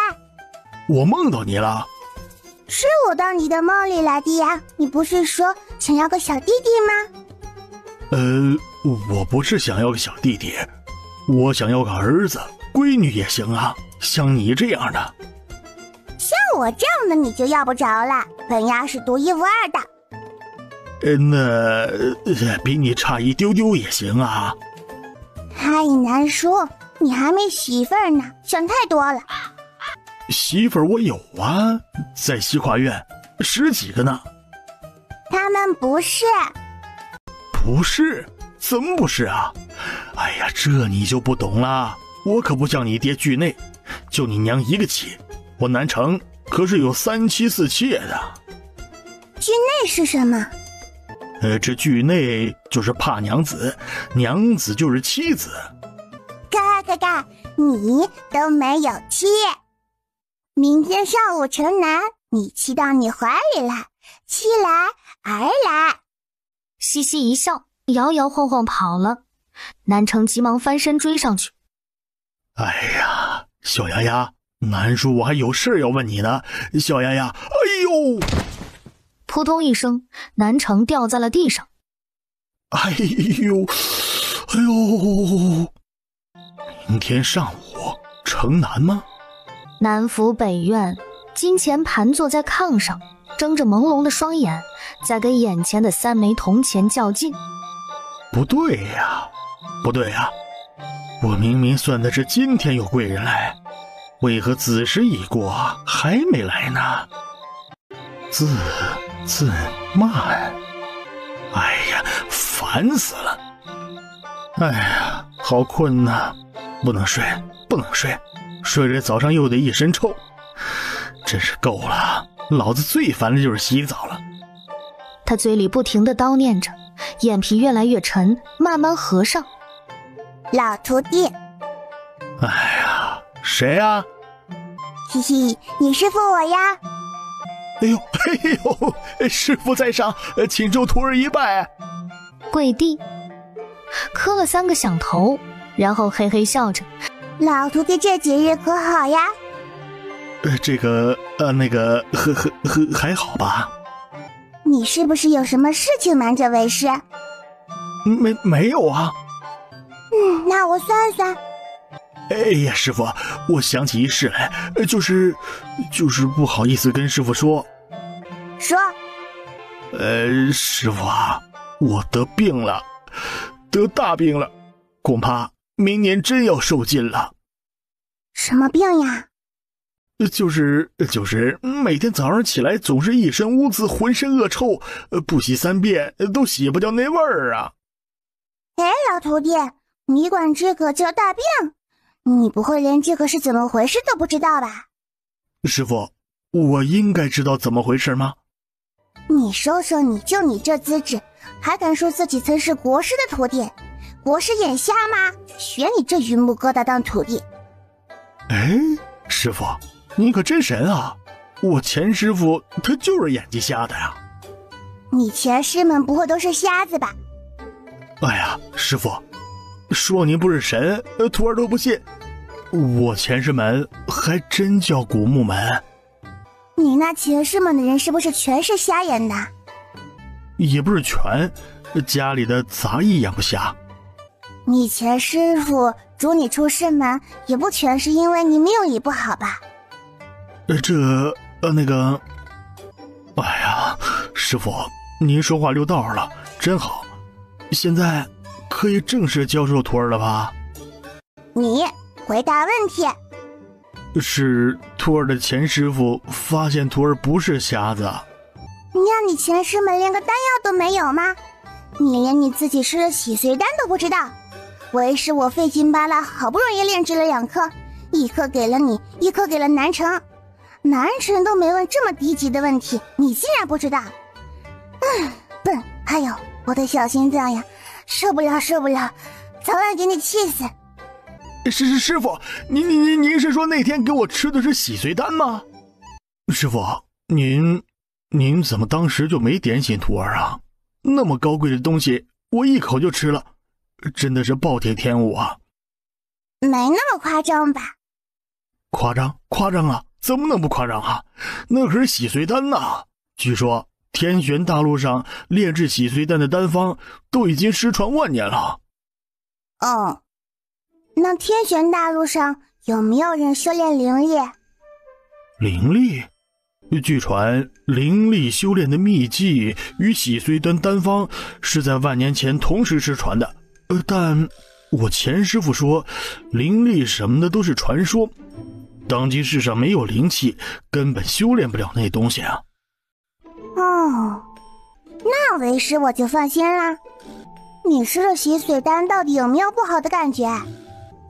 我梦到你了？是我到你的梦里来的呀，你不是说想要个小弟弟吗？我不是想要个小弟弟，我想要个儿子，闺女也行啊，像你这样的。像我这样的你就要不着了，本丫是独一无二的。那比你差一丢丢也行啊。嗨，南叔，你还没媳妇儿呢，想太多了。媳妇儿我有啊，在西跨院10几个呢。他们不是。不是？怎么不是啊？哎呀，这你就不懂了，我可不像你爹惧内，就你娘一个妻，我南城可是有3妻4妾的。惧内是什么？这惧内就是怕娘子，娘子就是妻子。嘎嘎嘎，你都没有妻。明天上午城南，你妻到你怀里来，妻来儿来。嘻嘻一笑，摇摇晃晃跑了。南城急忙翻身追上去。哎呀，小丫丫，南叔我还有事要问你呢。小丫丫，哎呦！扑通一声，南城掉在了地上。哎呦！明天上午城南吗？南府北院，金钱盘坐在炕上，睁着朦胧的双眼，在跟眼前的3枚铜钱较劲。不对呀，我明明算的是今天有贵人来，为何子时已过还没来呢？自慢，哎呀，烦死了！哎呀，好困呐，不能睡，睡着早上又得一身臭，真是够了！老子最烦的就是洗澡了。他嘴里不停地叨念着，眼皮越来越沉，慢慢合上。老徒弟。哎呀，谁呀？嘿嘿，你师父我呀。哎呦，师父在上，请受徒儿一拜。跪地，磕了3个响头，然后嘿嘿笑着。老徒弟这几日可好呀？还好吧。你是不是有什么事情瞒着为师？没有啊。那我算算。哎呀，师父，我想起一事来，就是不好意思跟师父说。说。师父啊，我得病了，得大病了，恐怕明年真要受尽了。什么病呀？就是每天早上起来总是一身污渍，浑身恶臭，不洗3遍都洗不掉那味儿啊。哎，老徒弟，你管这个叫大病？你不会连这个是怎么回事都不知道吧？师父，我应该知道怎么回事吗？你说说你，就你这资质，还敢说自己曾是国师的徒弟？国师眼瞎吗？选你这榆木疙瘩当徒弟。哎，师傅，你可真神啊！我前师傅他就是眼睛瞎的呀。你前师们不会都是瞎子吧？哎呀，师傅，说您不是神，徒儿都不信。我前师门还真叫古木门。你那前师们的人是不是全是瞎眼的？也不是全，家里的杂役眼不瞎。你前师傅逐你出师门，也不全是因为你命理不好吧？哎呀，师傅，您说话溜道了，真好。现在可以正式教授徒儿了吧？你回答问题。是徒儿的前师傅发现徒儿不是瞎子。你前师们连个丹药都没有吗？你连你自己吃的洗髓丹都不知道。为师我费劲巴拉，好不容易炼制了2颗，一颗给了你，一颗给了南城。南城都没问这么低级的问题，你竟然不知道。笨！哎呦，我的小心脏呀，受不了，早晚给你气死。师傅，您是说那天给我吃的是洗髓丹吗？师傅，您怎么当时就没点醒徒儿啊？那么高贵的东西，我一口就吃了，真的是暴殄天物啊！没那么夸张吧？夸张啊！怎么能不夸张啊？那可是洗髓丹呐！据说天玄大陆上炼制洗髓丹的丹方都已经失传万年了。哦，那天玄大陆上有没有人修炼灵力？灵力？据传，灵力修炼的秘技与洗髓丹丹方是在万年前同时失传的。但我前师傅说，灵力什么的都是传说，当今世上没有灵气，根本修炼不了那东西啊。哦，那为师我就放心啦。你吃了洗髓丹到底有没有不好的感觉？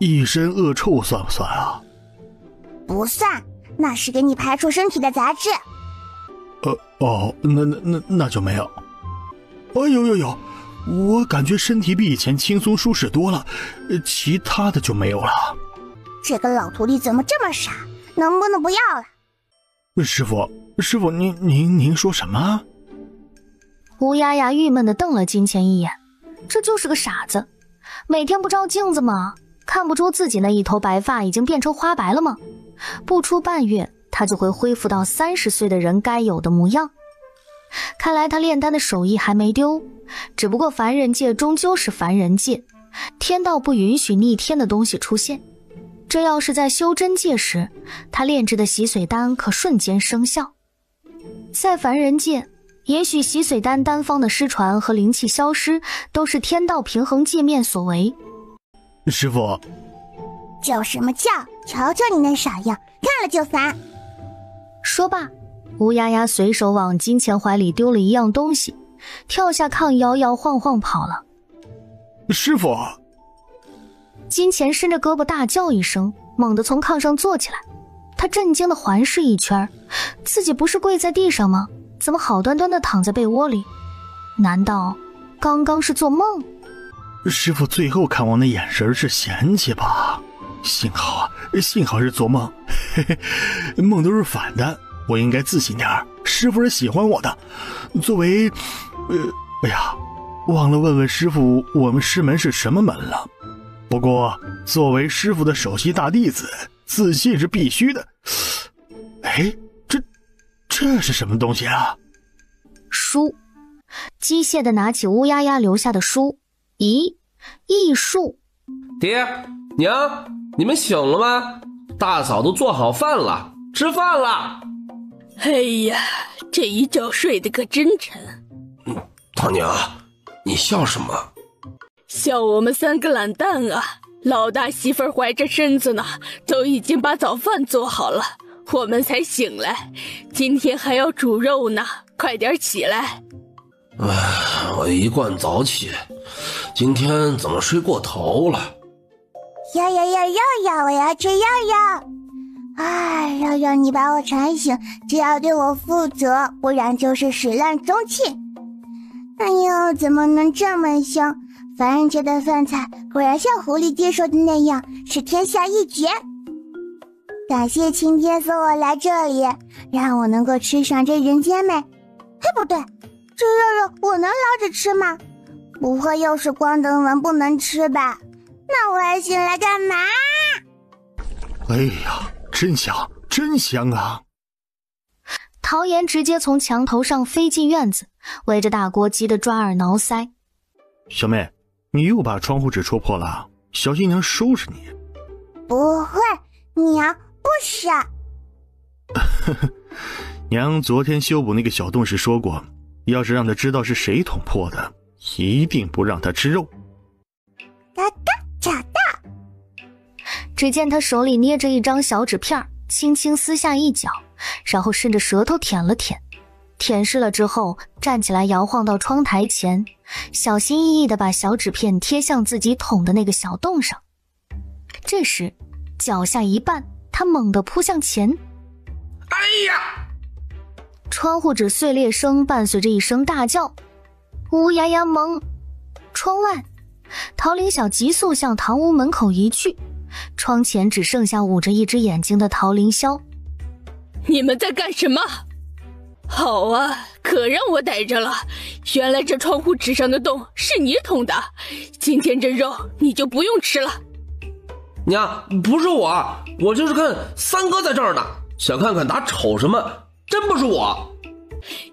一身恶臭算不算啊？不算，那是给你排出身体的杂质。那就没有。有，我感觉身体比以前轻松舒适多了，其他的就没有了。这个老徒弟怎么这么傻？能不能不要了？师傅，您说什么？乌鸦鸦郁闷地瞪了金钱一眼，这就是个傻子，每天不照镜子吗？看不出自己那一头白发已经变成花白了吗？不出半月，他就会恢复到30岁的人该有的模样。看来他炼丹的手艺还没丢，只不过凡人界终究是凡人界，天道不允许逆天的东西出现。这要是在修真界时，他炼制的洗髓丹可瞬间生效。在凡人界，也许洗髓丹丹方的失传和灵气消失都是天道平衡界面所为。师傅，叫什么叫？瞧瞧你那傻样，看了就烦。说罢，乌鸦鸦随手往金钱怀里丢了一样东西，跳下炕摇摇晃晃跑了。师傅！金钱伸着胳膊大叫一声，猛地从炕上坐起来。他震惊地环视一圈，自己不是跪在地上吗？怎么好端端地躺在被窝里？难道刚刚是做梦？师傅最后看我那眼神是嫌弃吧？幸好是做梦，梦都是反的，我应该自信点，师傅是喜欢我的。作为忘了问问师傅我们师门是什么门了。不过作为师傅的首席大弟子，自信是必须的。这是什么东西啊？书。机械地拿起乌鸦鸦留下的书。咦，艺术。爹娘，你们醒了吗？大嫂都做好饭了，吃饭了。哎呀，这一觉睡得可真沉。大娘，你笑什么？笑我们3个懒蛋啊！老大媳妇儿怀着身子呢，都已经把早饭做好了，我们才醒来。今天还要煮肉呢，快点起来。我一贯早起，今天怎么睡过头了？要，我要吃药。哎，要让你把我馋醒，就要对我负责，不然就是始乱终弃。哎呦，怎么能这么香？凡人家的饭菜果然像狐狸爹说的那样，是天下一绝。感谢青天送我来这里，让我能够吃上这人间美。嘿，不对，这肉肉我能捞着吃吗？不会又是光灯纹不能吃吧？那我还醒来干嘛？哎呀，真香，真香啊！陶岩直接从墙头上飞进院子，围着大锅急得抓耳挠腮。小妹，你又把窗户纸戳破了，小心娘收拾你。不会，娘不傻。娘昨天修补那个小洞时说过，要是让他知道是谁捅破的，一定不让他吃肉。嘎嘎找到。只见他手里捏着一张小纸片，轻轻撕下一角，然后顺着舌头舔了舔，舔湿了之后站起来摇晃到窗台前，小心翼翼地把小纸片贴向自己捅的那个小洞上。这时脚下一绊，他猛地扑向前。哎呀！窗户纸碎裂声伴随着一声大叫，乌压压蒙。窗外，陶凌晓急速向堂屋门口移去，窗前只剩下捂着一只眼睛的陶凌霄。你们在干什么？好啊，可让我逮着了！原来这窗户纸上的洞是你捅的，今天这肉你就不用吃了。娘，不是我就是看三哥在这儿呢，想看看他瞅什么，真不是我。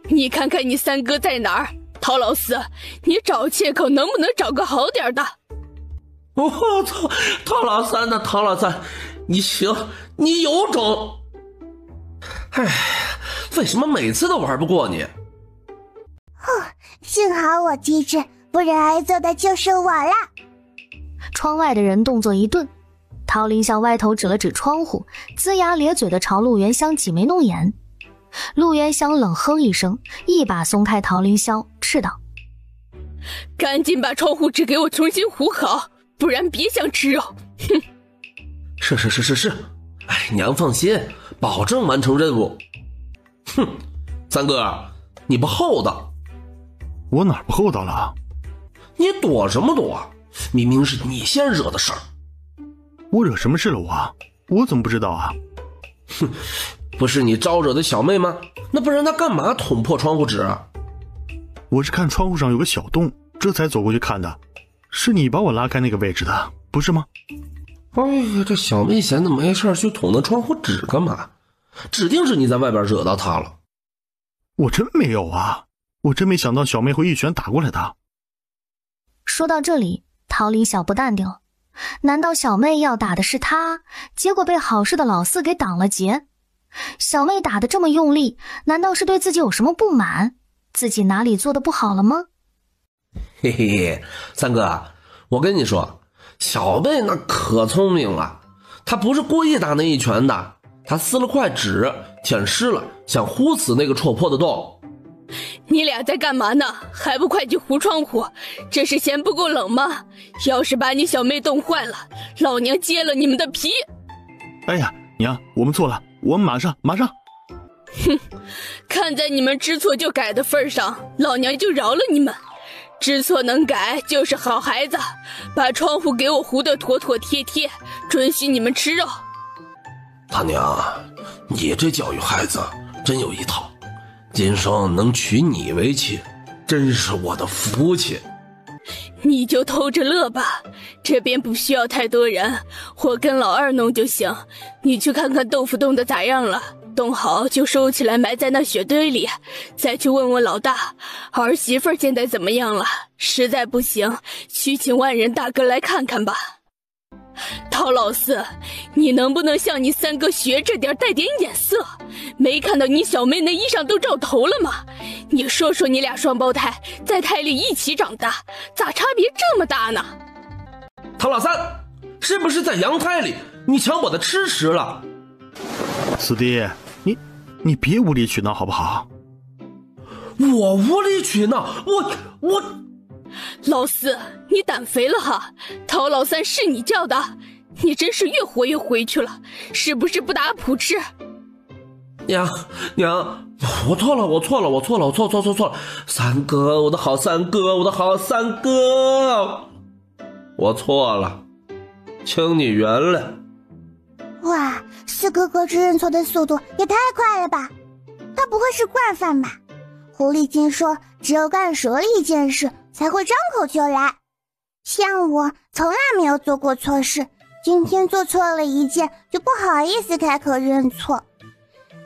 你看看你三哥在哪儿？陶老四，你找借口能不能找个好点的？我操，陶老三呢？陶老三，你行，你有种！哎，为什么每次都玩不过你？幸好我机智，不然挨揍的就是我了。窗外的人动作一顿，陶凌霄歪头指了指窗户，龇牙咧嘴地朝陆元香挤眉弄眼。陆元香冷哼一声，一把松开陶凌霄，斥道：赶紧把窗户纸给我重新糊好，不然别想吃肉。哼！是，哎，娘放心，保证完成任务。哼，三哥，你不厚道。我哪儿不厚道了？你躲什么躲？明明是你先惹的事儿。我惹什么事了我怎么不知道啊？哼，不是你招惹的小妹吗？那不然她干嘛捅破窗户纸啊？我是看窗户上有个小洞，这才走过去看的。是你把我拉开那个位置的，不是吗？哎呀，这小妹闲的没事去捅那窗户纸干嘛？指定是你在外边惹到她了。我真没有啊，我真没想到小妹会一拳打过来的。说到这里，陶凌晓不淡定了。难道小妹要打的是他，结果被好事的老四给挡了劫？小妹打得这么用力，难道是对自己有什么不满？自己哪里做得不好了吗？嘿嘿，三哥，我跟你说，小妹那可聪明了，她不是故意打那一拳的，她撕了块纸舔湿了，想糊死那个戳破的洞。你俩在干嘛呢？还不快去糊窗户？这是嫌不够冷吗？要是把你小妹冻坏了，老娘揭了你们的皮！哎呀，娘，我们错了，我们马上。哼，看在你们知错就改的份上，老娘就饶了你们。知错能改就是好孩子，把窗户给我糊得妥妥帖帖，准许你们吃肉。他娘，你这教育孩子真有一套，今生能娶你为妻，真是我的福气。你就偷着乐吧，这边不需要太多人，我跟老二弄就行。你去看看豆腐冻的咋样了，冻好就收起来埋在那雪堆里，再去问问老大儿媳妇现在怎么样了，实在不行去请万人大哥来看看吧。陶老四，你能不能向你三哥学着点，带点眼色？没看到你小妹那衣裳都照头了吗？你说说你俩双胞胎在胎里一起长大，咋差别这么大呢？唐老三，是不是在阳胎里你抢我的吃食了？四弟，你别无理取闹好不好？我无理取闹？我老四，你胆肥了哈！陶老三是你叫的，你真是越活越回去了，是不是不打谱吃？娘，我错了，错了，三哥，我的好三哥，我错了，请你原谅。哇，四哥哥这认错的速度也太快了吧！他不会是惯犯吧？狐狸精说，只有干熟了一件事才会张口就来。像我从来没有做过错事，今天做错了一件就不好意思开口认错。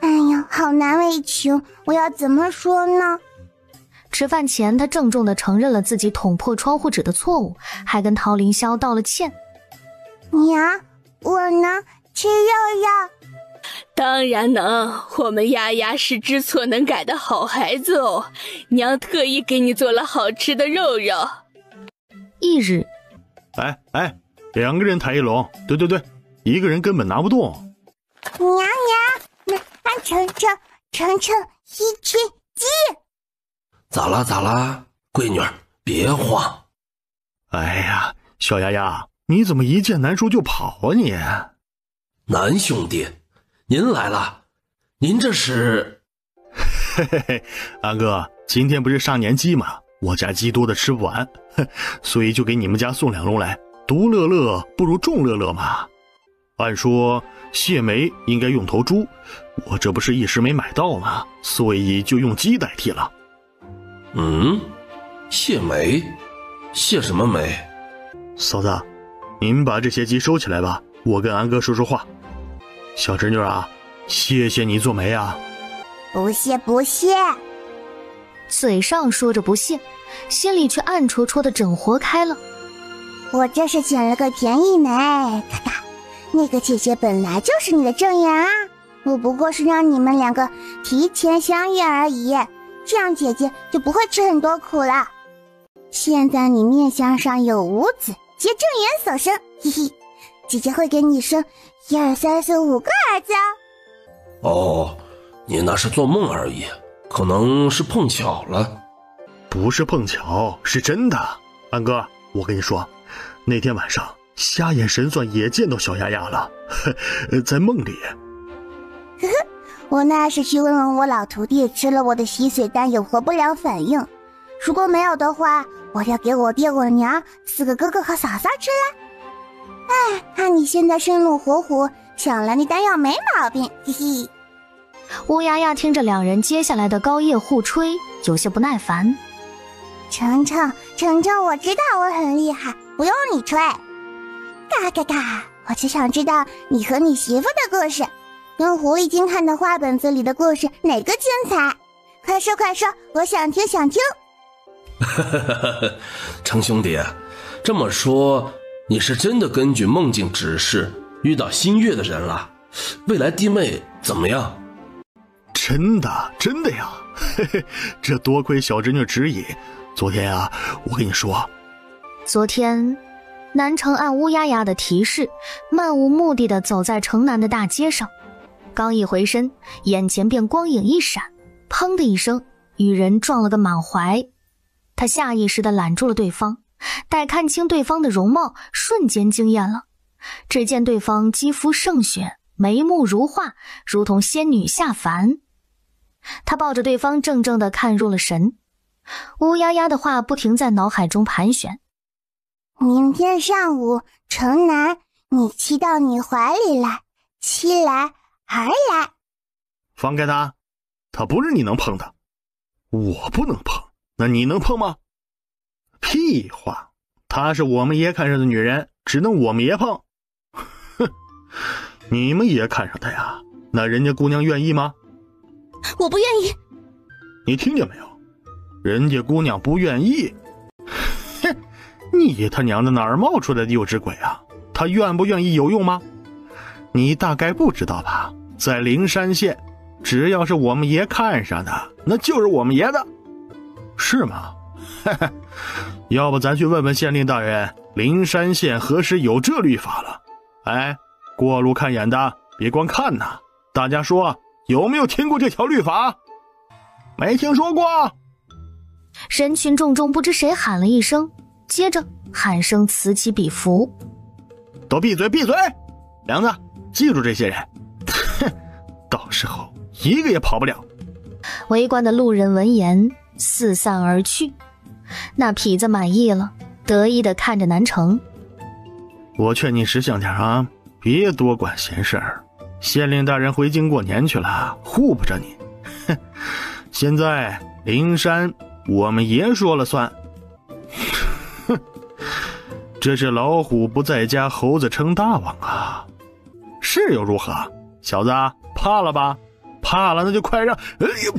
哎呀，好难为情，我要怎么说呢？吃饭前，他郑重地承认了自己捅破窗户纸的错误，还跟陶凌霄道了歉。娘，我能吃肉肉？当然能，我们丫丫是知错能改的好孩子哦，娘特意给你做了好吃的肉肉。翌日，两个人抬一笼，对，一个人根本拿不动。娘，那程一只鸡。咋啦，闺女别慌。哎呀，小丫丫，你怎么一见南叔就跑啊你？南兄弟，您来了，您这是？嘿，安哥，今天不是上年鸡吗？我家鸡多的吃不完，所以就给你们家送2笼来，独乐乐不如众乐乐嘛。按说谢梅应该用头猪，我这不是一时没买到吗？所以就用鸡代替了。谢梅？谢什么梅？嫂子，您把这些鸡收起来吧，我跟安哥说说话。小侄女啊，谢谢你做媒啊。不谢。嘴上说着不谢，心里却暗戳戳的整活开了。我这是捡了个便宜没，咔咔。那个姐姐本来就是你的正缘啊，我不过是让你们2个提前相遇而已，这样姐姐就不会吃很多苦了。现在你面相上有5子，皆正缘所生，嘿嘿，姐姐会给你生1、2、3、4、5个儿子哦，你那是做梦而已，可能是碰巧了。不是碰巧，是真的。安哥，我跟你说，那天晚上瞎眼神算也见到小丫丫了，在梦里。我那是去问问我老徒弟吃了我的洗髓丹有活不良反应，如果没有的话，我要给我爹我娘4个哥哥和嫂嫂吃了。看你现在生龙活虎，想来那丹药没毛病，嘿嘿。乌丫丫听着2人接下来的高夜互吹，有些不耐烦。程程，我知道我很厉害，不用你吹。嘎嘎嘎，我只想知道你和你媳妇的故事，跟狐狸精看的画本子里的故事哪个精彩？快说，我想听。程兄弟，这么说你是真的根据梦境指示遇到新月的人了？未来弟妹怎么样？真的呀，这多亏小侄女指引。昨天啊，我跟你说，昨天南城按乌丫丫的提示，漫无目的地走在城南的大街上，刚一回身，眼前便光影一闪，砰的一声，与人撞了个满怀。他下意识地揽住了对方，待看清对方的容貌，瞬间惊艳了。只见对方肌肤胜雪，眉目如画，如同仙女下凡。他抱着对方怔怔地看入了神。乌丫丫的话不停在脑海中盘旋。明天上午城南，你骑到你怀里来，骑来而来。放开他，他不是你能碰的。我不能碰，那你能碰吗？屁话，她是我们爷看上的女人，只能我们爷碰。哼，你们爷看上她呀，那人家姑娘愿意吗？我不愿意。你听见没有？人家姑娘不愿意。哼，你他娘的哪儿冒出来的幼稚鬼啊？她愿不愿意有用吗？你大概不知道吧，在灵山县，只要是我们爷看上的，那就是我们爷的。是吗？要不咱去问问县令大人，灵山县何时有这律法了？哎，过路看眼的别光看呐，大家说有没有听过这条律法？没听说过。人群众中不知谁喊了一声，接着喊声此起彼伏。都闭嘴闭嘴！梁子，记住这些人，哼，到时候一个也跑不了。围观的路人闻言四散而去。那痞子满意了，得意地看着南城。我劝你识相点啊，别多管闲事儿。县令大人回京过年去了，护不着你。哼，现在灵山我们爷说了算。哼，这是老虎不在家，猴子称大王啊！是又如何？小子，怕了吧？怕了那就快让……哎呦！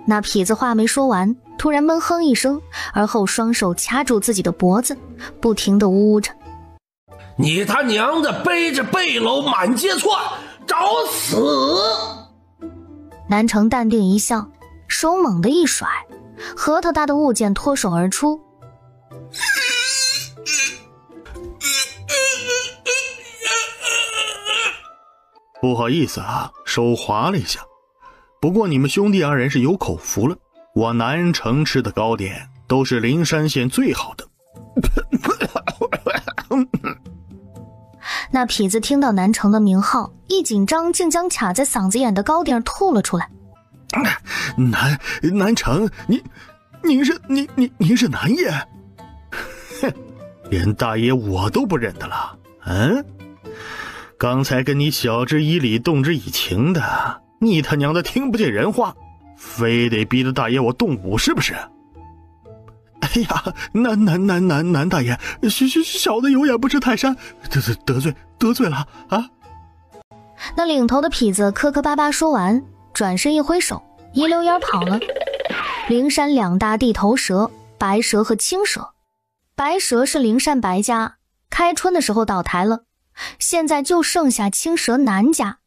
那痞子话没说完，突然闷哼一声，而后双手掐住自己的脖子，不停地呜着：“你他娘的背着背篓满街窜，找死！”南城淡定一笑，手猛地一甩，核桃大的物件脱手而出。不好意思啊，手滑了一下。不过你们兄弟二人是有口福了，我南城吃的糕点都是灵山县最好的。那痞子听到南城的名号，一紧张竟将卡在嗓子眼的糕点吐了出来。南城，您是南爷？哼，连大爷我都不认得了。嗯，刚才跟你晓之以理动之以情的，你他娘的听不见人话，非得逼着大爷我动武是不是？哎呀，南大爷，小的有眼不识泰山，得罪了啊！那领头的痞子磕磕巴巴说完，转身一挥手，一溜烟跑了。灵山两大地头蛇，白蛇和青蛇。白蛇是灵山白家，开春的时候倒台了，现在就剩下青蛇南家。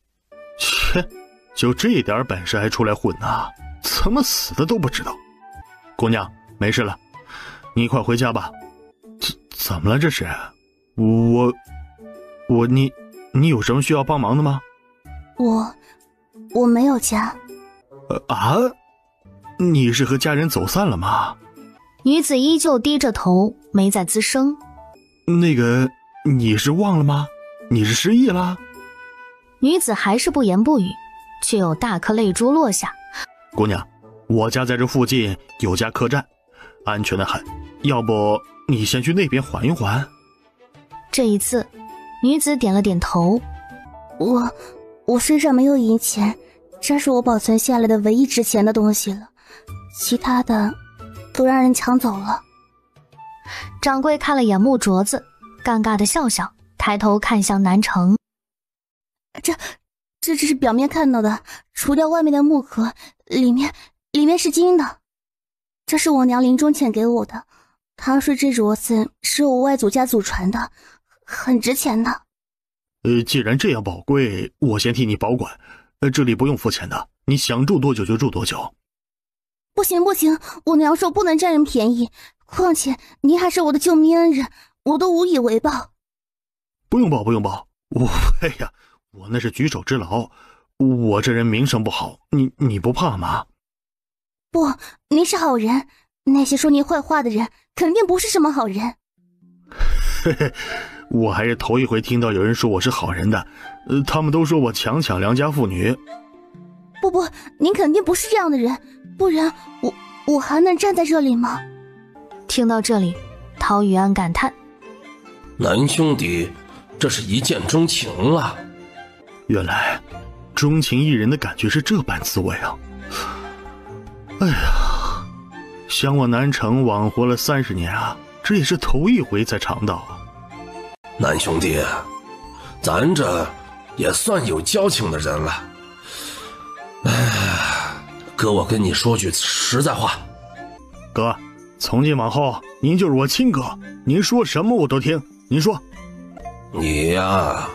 切，就这点本事还出来混啊？怎么死的都不知道？姑娘，没事了，你快回家吧。怎么了这是？你有什么需要帮忙的吗？我没有家。你是和家人走散了吗？女子依旧低着头，没再吱声。那个，你是忘了吗？你是失忆了？女子还是不言不语，却有大颗泪珠落下。姑娘，我家在这附近有家客栈，安全的很，要不你先去那边缓一缓？这一次，女子点了点头。我身上没有银钱，这是我保存下来的唯一值钱的东西了，其他的都让人抢走了。掌柜看了眼木镯子，尴尬的笑笑，抬头看向南城。这只是表面看到的，除掉外面的木壳，里面是金的。这是我娘临终前给我的，她说这镯子是我外祖家祖传的，很值钱的。既然这样宝贵，我先替你保管，这里不用付钱的，你想住多久就住多久。不行，我娘说不能占人便宜，况且您还是我的救命恩人，我都无以为报。不用报，我那是举手之劳，我这人名声不好，你不怕吗？不，您是好人，那些说您坏话的人肯定不是什么好人。嘿嘿，我还是头一回听到有人说我是好人的，他们都说我强抢良家妇女。不，您肯定不是这样的人，不然我还能站在这里吗？听到这里，陶宇安感叹：南兄弟，这是一见钟情了。原来钟情一人的感觉是这般滋味啊！哎呀，想我南城枉活了30年啊，这也是头一回才尝到啊。南兄弟，咱这也算有交情的人了。哥，我跟你说句实在话。哥，从今往后您就是我亲哥，您说什么我都听，您说。你呀，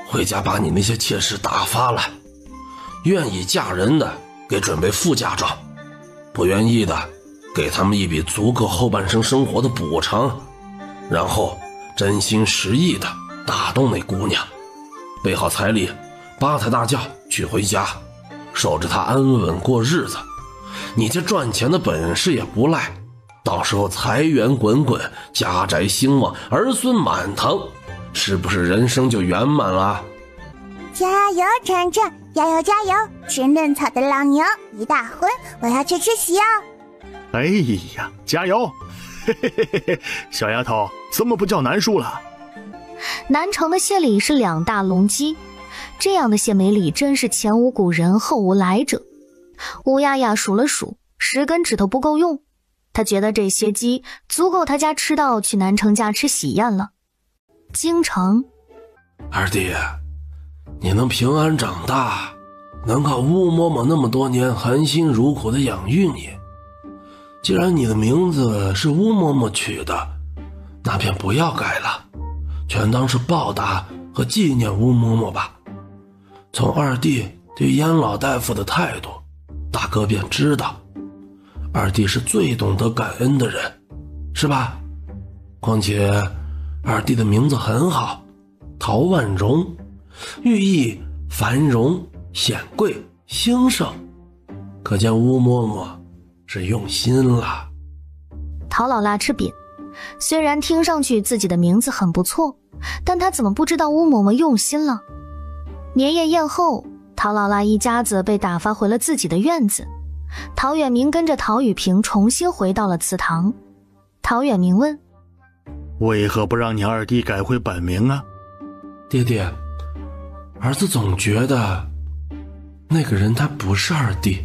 回家把你那些妾室打发了，愿意嫁人的给准备副嫁妆，不愿意的给他们一笔足够后半生生活的补偿，然后真心实意的打动那姑娘，备好彩礼，8抬大轿娶回家，守着她安稳过日子。你这赚钱的本事也不赖，到时候财源滚滚，家宅兴旺，儿孙满堂，是不是人生就圆满了？加油，晨晨，加油加油！吃嫩草的老牛，一大荤，我要去吃席哦。哎呀，加油！嘿嘿嘿嘿嘿，小丫头，怎么不叫南叔了？南城的谢礼是2大龙鸡，这样的谢美礼真是前无古人后无来者。乌鸦鸦数了数，10根指头不够用，他觉得这些鸡足够他家吃到去南城家吃喜宴了。京城，二弟，你能平安长大，能靠乌嬷嬷那么多年含辛茹苦的养育你，既然你的名字是乌嬷嬷取的，那便不要改了，全当是报答和纪念乌嬷嬷吧。从二弟对燕老大夫的态度，大哥便知道，二弟是最懂得感恩的人，是吧？况且二弟的名字很好，陶万荣，寓意繁荣、显贵、兴盛，可见乌嬷嬷是用心了。陶老辣吃瘪，虽然听上去自己的名字很不错，但他怎么不知道乌嬷嬷用心了？年夜宴后，陶老辣一家子被打发回了自己的院子。陶远明跟着陶雨萍重新回到了祠堂。陶远明问：为何不让你二弟改回本名啊？爹爹，儿子总觉得那个人他不是二弟。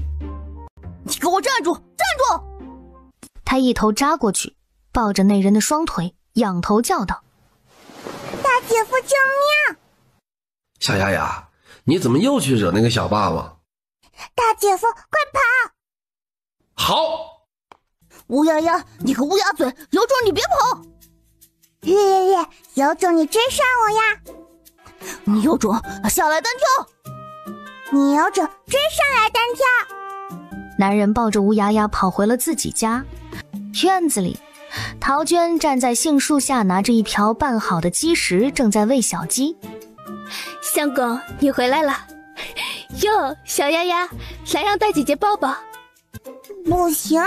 你给我站住！站住！他一头扎过去，抱着那人的双腿，仰头叫道：大姐夫救命！小丫丫，你怎么又去惹那个小霸王？大姐夫，快跑！好！乌鸦鸦，你个乌鸦嘴，有种你别跑！月月月，有种你追上我呀！你有种下来单挑！你有种追上来单挑！男人抱着乌鸦鸦跑回了自己家。院子里，陶娟站在杏树下，拿着一瓢拌好的鸡食，正在喂小鸡。相公，你回来了。哟，小丫丫，来让大姐姐抱抱。不行，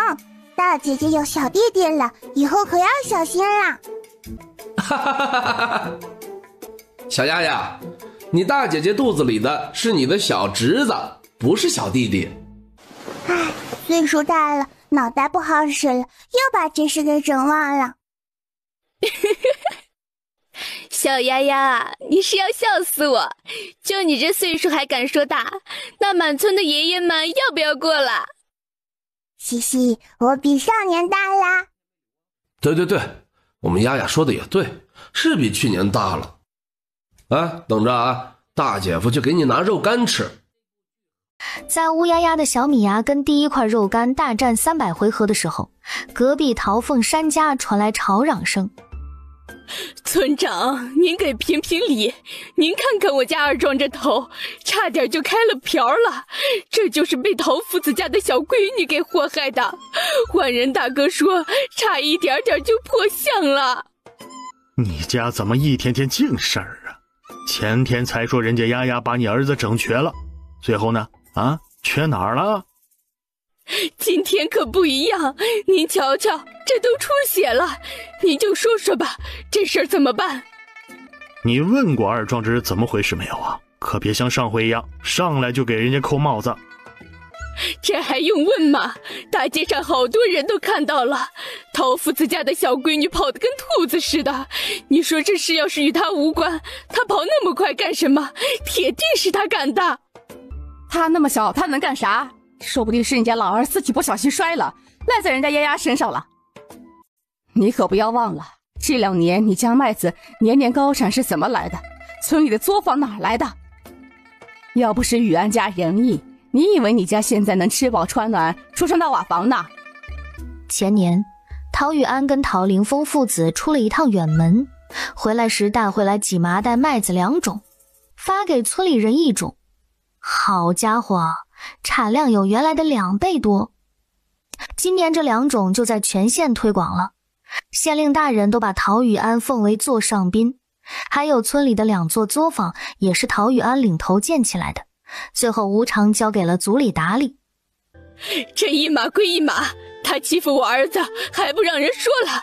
大姐姐有小弟弟了，以后可要小心了。哈哈哈哈哈！小丫丫，你大姐姐肚子里的是你的小侄子，不是小弟弟。唉，岁数大了，脑袋不好使了，又把这事给整忘了。小丫丫，你是要笑死我！就你这岁数还敢说大，那满村的爷爷们要不要过了？嘻嘻，我比少年大啦。对对对，我们丫丫说的也对，是比去年大了。啊，等着啊，大姐夫就给你拿肉干吃。在乌鸦鸦的小米牙跟第一块肉干大战300回合的时候，隔壁陶凤山家传来吵嚷声。村长，您给评评理，您看看我家二壮这头，差点就开了瓢了，这就是被陶夫子家的小闺女给祸害的。万人大哥说，差一点点就破相了。你家怎么一天天净事儿啊？前天才说人家丫丫把你儿子整瘸了，最后呢？啊，瘸哪儿了？今天可不一样，您瞧瞧，这都出血了，您就说说吧，这事儿怎么办？你问过二壮这是怎么回事没有啊？可别像上回一样，上来就给人家扣帽子。这还用问吗？大街上好多人都看到了，陶夫子家的小闺女跑得跟兔子似的。你说这事要是与她无关，她跑那么快干什么？铁定是她干的。他那么小，他能干啥？说不定是你家老二自己不小心摔了，赖在人家丫丫身上了。你可不要忘了，这2年你家麦子年年高产是怎么来的？村里的作坊哪来的？要不是雨安家仁义，你以为你家现在能吃饱穿暖，住上大瓦房呢？前年，陶雨安跟陶凌峰父子出了一趟远门，回来时带回来几麻袋麦子2种，发给村里人1种。好家伙，产量有原来的2倍多。今年这2种就在全县推广了，县令大人都把陶雨安奉为座上宾，还有村里的2座作坊也是陶雨安领头建起来的，最后无偿交给了族里打理。这一码归一码，他欺负我儿子还不让人说了，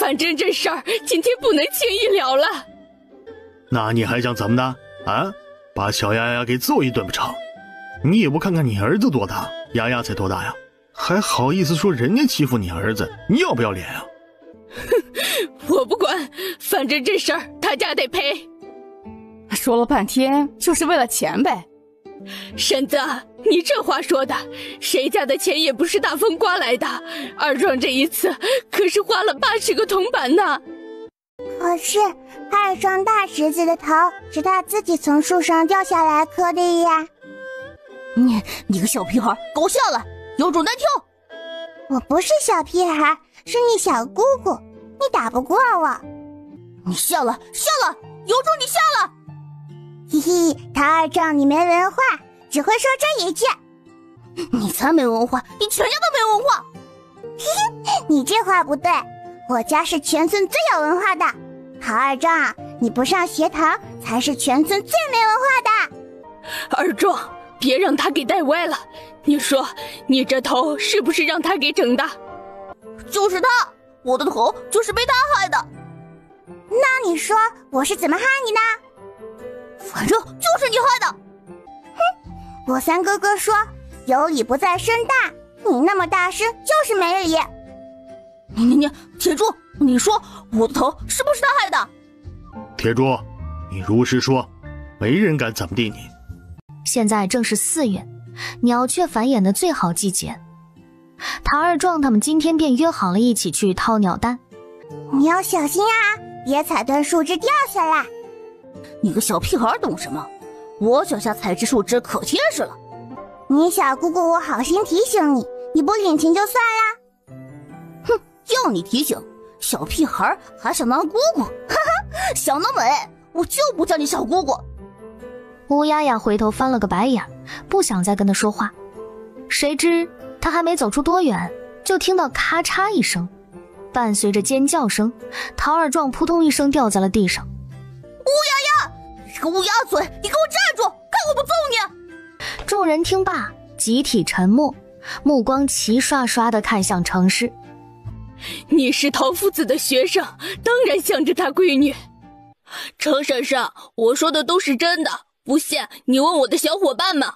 反正这事儿今天不能轻易了了。那你还想怎么的啊？把小丫丫给揍一顿不成？你也不看看你儿子多大，丫丫才多大呀？还好意思说人家欺负你儿子，你要不要脸啊？我不管，反正这事儿他家得赔。说了半天就是为了钱呗。婶子，你这话说的，谁家的钱也不是大风刮来的。二壮这一次可是花了80个铜板呢。可是二壮大侄子的头是他自己从树上掉下来磕的呀。你个小屁孩，够笑了，有种单挑！我不是小屁孩，是你小姑姑，你打不过我。你笑了，有种你笑了！嘿嘿，陶二壮，你没文化，只会说这一句。你才没文化，你全家都没文化！嘿嘿，你这话不对，我家是全村最有文化的。陶二壮，你不上学堂才是全村最没文化的。二壮，别让他给带歪了。你说，你这头是不是让他给整的？就是他，我的头就是被他害的。那你说我是怎么害你呢？反正就是你害的。哼，我三哥哥说有理不在声大，你那么大声就是没理。你铁柱，你说我的头是不是他害的？铁柱，你如实说，没人敢怎么地你。现在正是4月，鸟雀繁衍的最好季节。陶二壮他们今天便约好了一起去掏鸟蛋。你要小心啊，别踩断树枝掉下来。你个小屁孩懂什么？我脚下采枝树枝可结实了。你小姑姑，我好心提醒你，你不领情就算啦。哼，要你提醒，小屁孩还想当姑姑？哈哈，想得美！我就不叫你小姑姑。乌鸦呀回头翻了个白眼，不想再跟他说话。谁知他还没走出多远，就听到咔嚓一声，伴随着尖叫声，陶二壮扑通一声掉在了地上。乌鸦呀，你个乌鸦嘴，你给我站住，看我不揍你！众人听罢集体沉默，目光齐刷刷地看向程氏。你是陶夫子的学生，当然向着他闺女。程婶婶，我说的都是真的，不信你问我的小伙伴们。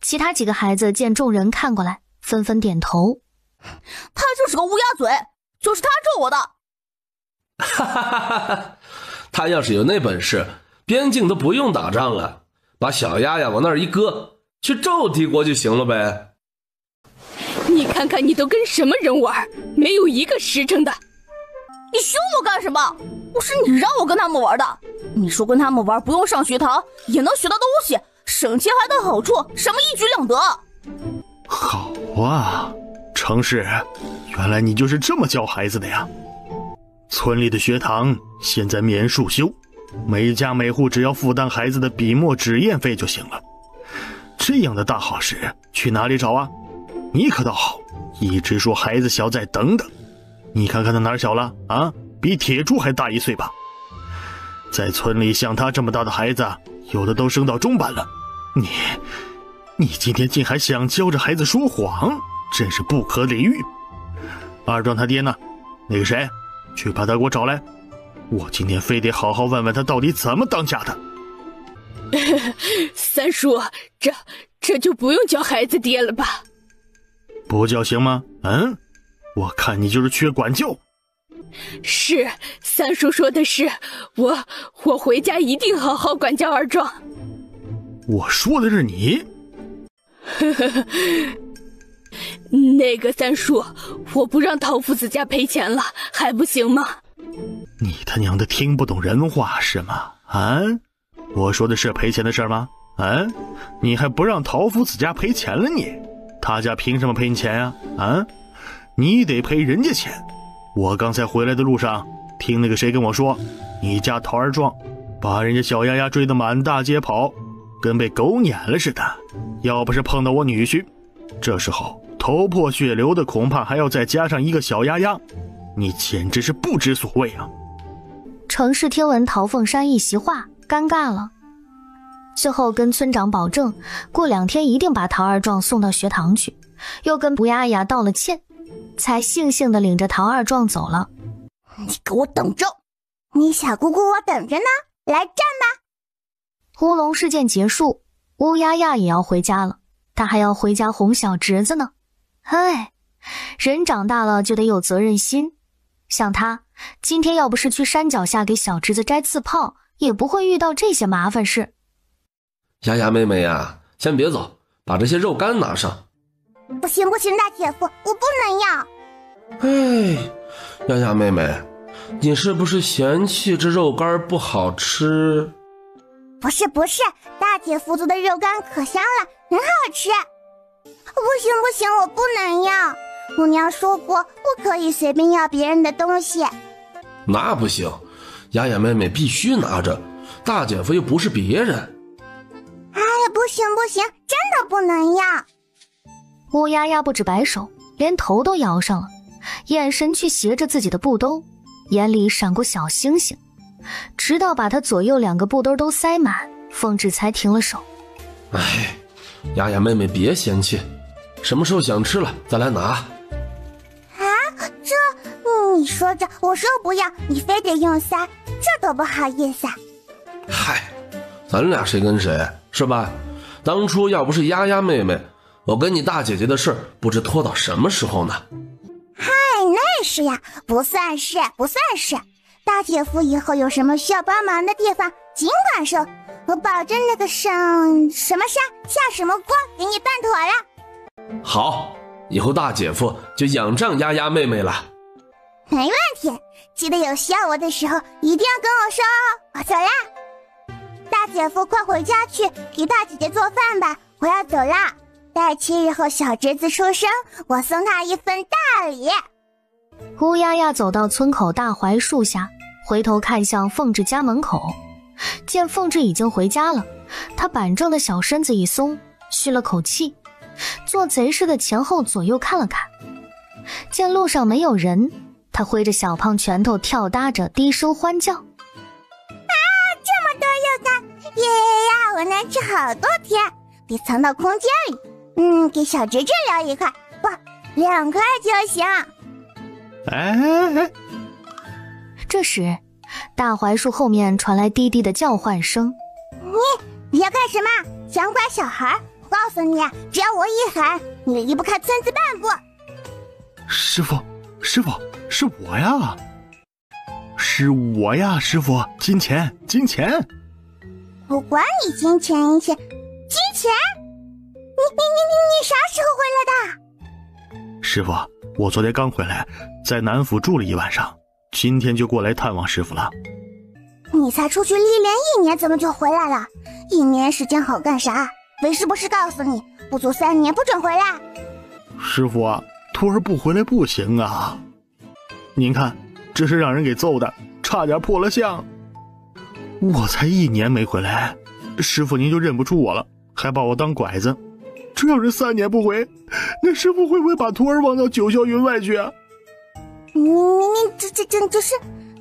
其他几个孩子见众人看过来，纷纷点头。他就是个乌鸦嘴，就是他咒我的。哈哈哈哈！他要是有那本事，边境都不用打仗了，把小丫丫往那儿一搁，去咒帝国就行了呗。你看看你都跟什么人玩，没有一个实诚的。你凶我干什么？不是你让我跟他们玩的。你说跟他们玩不用上学堂也能学到东西，省钱还得好处，什么一举两得。好啊，程氏，原来你就是这么教孩子的呀。村里的学堂现在免束修，每家每户只要负担孩子的笔墨纸砚费就行了。这样的大好事去哪里找啊？你可倒好，一直说孩子小再等等。你看看他哪儿小了啊？比铁柱还大1岁吧。在村里像他这么大的孩子，有的都升到中班了。你今天竟还想教着孩子说谎，真是不可理喻。二壮他爹呢？那个谁，去把他给我找来，我今天非得好好问问他到底怎么当家的。三叔，这就不用叫孩子爹了吧？不叫行吗？我看你就是缺管教。是，三叔说的是，我回家一定好好管教二壮。我说的是你。那个三叔，我不让陶夫子家赔钱了，还不行吗？你他娘的听不懂人话是吗？我说的是赔钱的事吗？你还不让陶夫子家赔钱了你？他家凭什么赔你钱呀？你得赔人家钱。我刚才回来的路上听那个谁跟我说，你家陶二壮把人家小丫丫追得满大街跑，跟被狗撵了似的。要不是碰到我女婿，这时候头破血流的恐怕还要再加上一个小丫丫，你简直是不知所谓啊！程氏听闻陶凤山一席话，尴尬了。最后跟村长保证，过2天一定把陶二壮送到学堂去，又跟吴丫丫道了歉，才悻悻地领着陶二壮走了。你给我等着！你小姑姑我等着呢，来战吧！乌龙事件结束，乌鸦鸦也要回家了，他还要回家哄小侄子呢。唉，人长大了就得有责任心。像他今天要不是去山脚下给小侄子摘刺泡，也不会遇到这些麻烦事。丫丫妹妹呀，先别走，把这些肉干拿上。不行不行，大姐夫，我不能要。哎，丫丫妹妹，你是不是嫌弃这肉干不好吃？不是，大姐夫做的肉干可香了，很好吃。不行，我不能要。母娘说过，不可以随便要别人的东西。那不行，丫丫妹妹必须拿着，大姐夫又不是别人。哎呀，不行，真的不能要。乌鸦鸦不止摆手，连头都摇上了，眼神却斜着自己的布兜，眼里闪过小星星，直到把他左右2个布兜都塞满，凤至才停了手。哎，丫丫妹妹别嫌弃，什么时候想吃了再来拿。你说着，我说不要，你非得用塞，这多不好意思啊。嗨，咱俩谁跟谁是吧？当初要不是丫丫妹妹，我跟你大姐姐的事不知拖到什么时候呢。嗨，那是呀，不算是。大姐夫以后有什么需要帮忙的地方尽管说，我保证那个上什么山下什么锅给你办妥了。好，以后大姐夫就仰仗丫丫妹妹了。没问题，记得有需要我的时候一定要跟我说哦。我走啦，大姐夫快回家去给大姐姐做饭吧，我要走啦。待7日后小侄子出生，我送他一份大礼。乌鸦鸦走到村口大槐树下，回头看向凤至家门口，见凤至已经回家了，他板正的小身子一松，吁了口气，做贼似的前后左右看了看，见路上没有人，他挥着小胖拳头跳搭着低声欢叫。这么多肉干，耶呀，我能吃好多天，得藏到空间里。给小侄子留一块，不，2块就行。哎，这时大槐树后面传来低低的叫唤声。你要干什么？想拐小孩？我告诉你，只要我一喊，你离不开村子半步。师傅，是我呀！师傅，金钱！我管你金钱！你啥时候回来的？师傅，我昨天刚回来，在南府住了1晚上，今天就过来探望师傅了。你才出去历练1年，怎么就回来了？1年时间好干啥？为师不是告诉你，不足3年不准回来。师傅啊，徒儿不回来不行啊！您看，这是让人给揍的，差点破了相。我才1年没回来，师傅您就认不出我了，还把我当拐子。这要是3年不回，那师傅会不会把徒儿忘到九霄云外去啊？你这是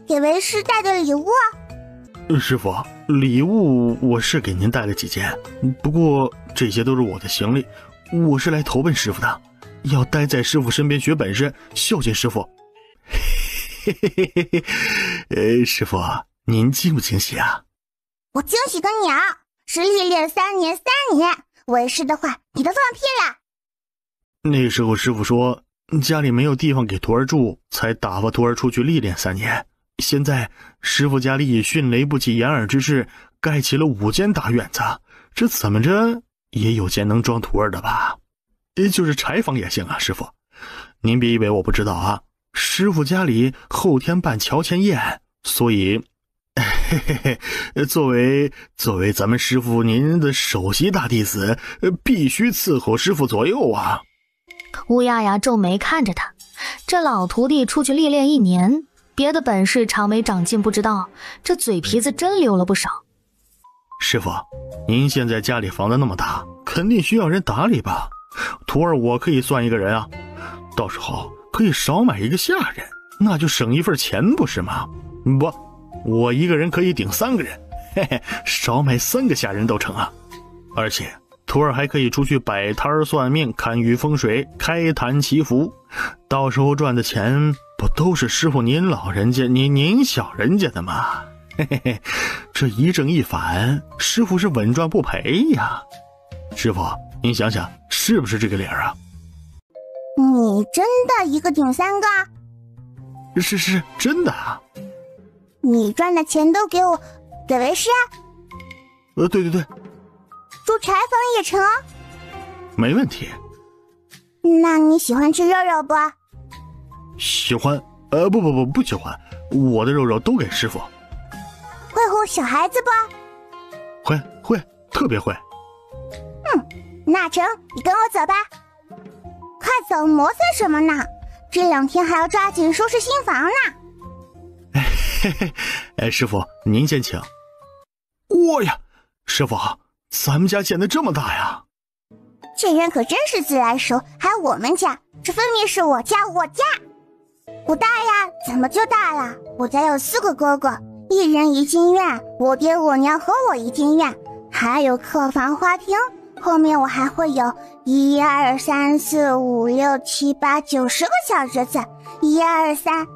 给为师带的礼物啊？师傅，礼物我是给您带了几件，不过这些都是我的行李，我是来投奔师傅的，要待在师傅身边学本事，孝敬师傅。师傅，您惊不惊喜啊？我惊喜个鸟！是历练3年，为师的话你都放屁了。那时候师傅说家里没有地方给徒儿住，才打发徒儿出去历练3年。现在师傅家里以迅雷不及掩耳之势盖起了5间大院子，这怎么着也有间能装徒儿的吧？就是柴房也行啊，师傅。您别以为我不知道啊，师傅家里后天办乔迁宴，所以作为咱们师傅您的首席大弟子，必须伺候师傅左右啊。乌鸦牙皱眉看着他，这老徒弟出去历练1年，别的本事长没长进不知道，这嘴皮子真溜了不少。师傅，您现在家里房子那么大，肯定需要人打理吧？徒儿我可以算一个人啊，到时候可以少买一个下人，那就省一份钱不是吗？不，我一个人可以顶3个人，少买3个下人都成啊。而且徒儿还可以出去摆摊算命、看雨风水、开坛祈福，到时候赚的钱不都是师傅您老人家您小人家的吗？嘿嘿嘿，这一正一反，师傅是稳赚不赔呀。师傅，您想想，是不是这个理儿啊？你真的一个顶3个？是真的啊。你赚的钱都给我，给为师啊？对，住柴房也成。没问题。那你喜欢吃肉肉不？喜欢。不喜欢，我的肉肉都给师傅。会唬小孩子不？会，特别会。那成，你跟我走吧。快走，磨蹭什么呢？这2天还要抓紧收拾新房呢。师傅您先请。哇呀，师傅，咱们家建得这么大呀！这人可真是自来熟，还我们家，这分明是我家。不大呀，怎么就大了？我家有4个哥哥，1人1进院，我爹我娘和我1进院，还有客房花厅，后面我还会有1、2、3、4、5、6、7、8、9、10个小侄子，1、2、3。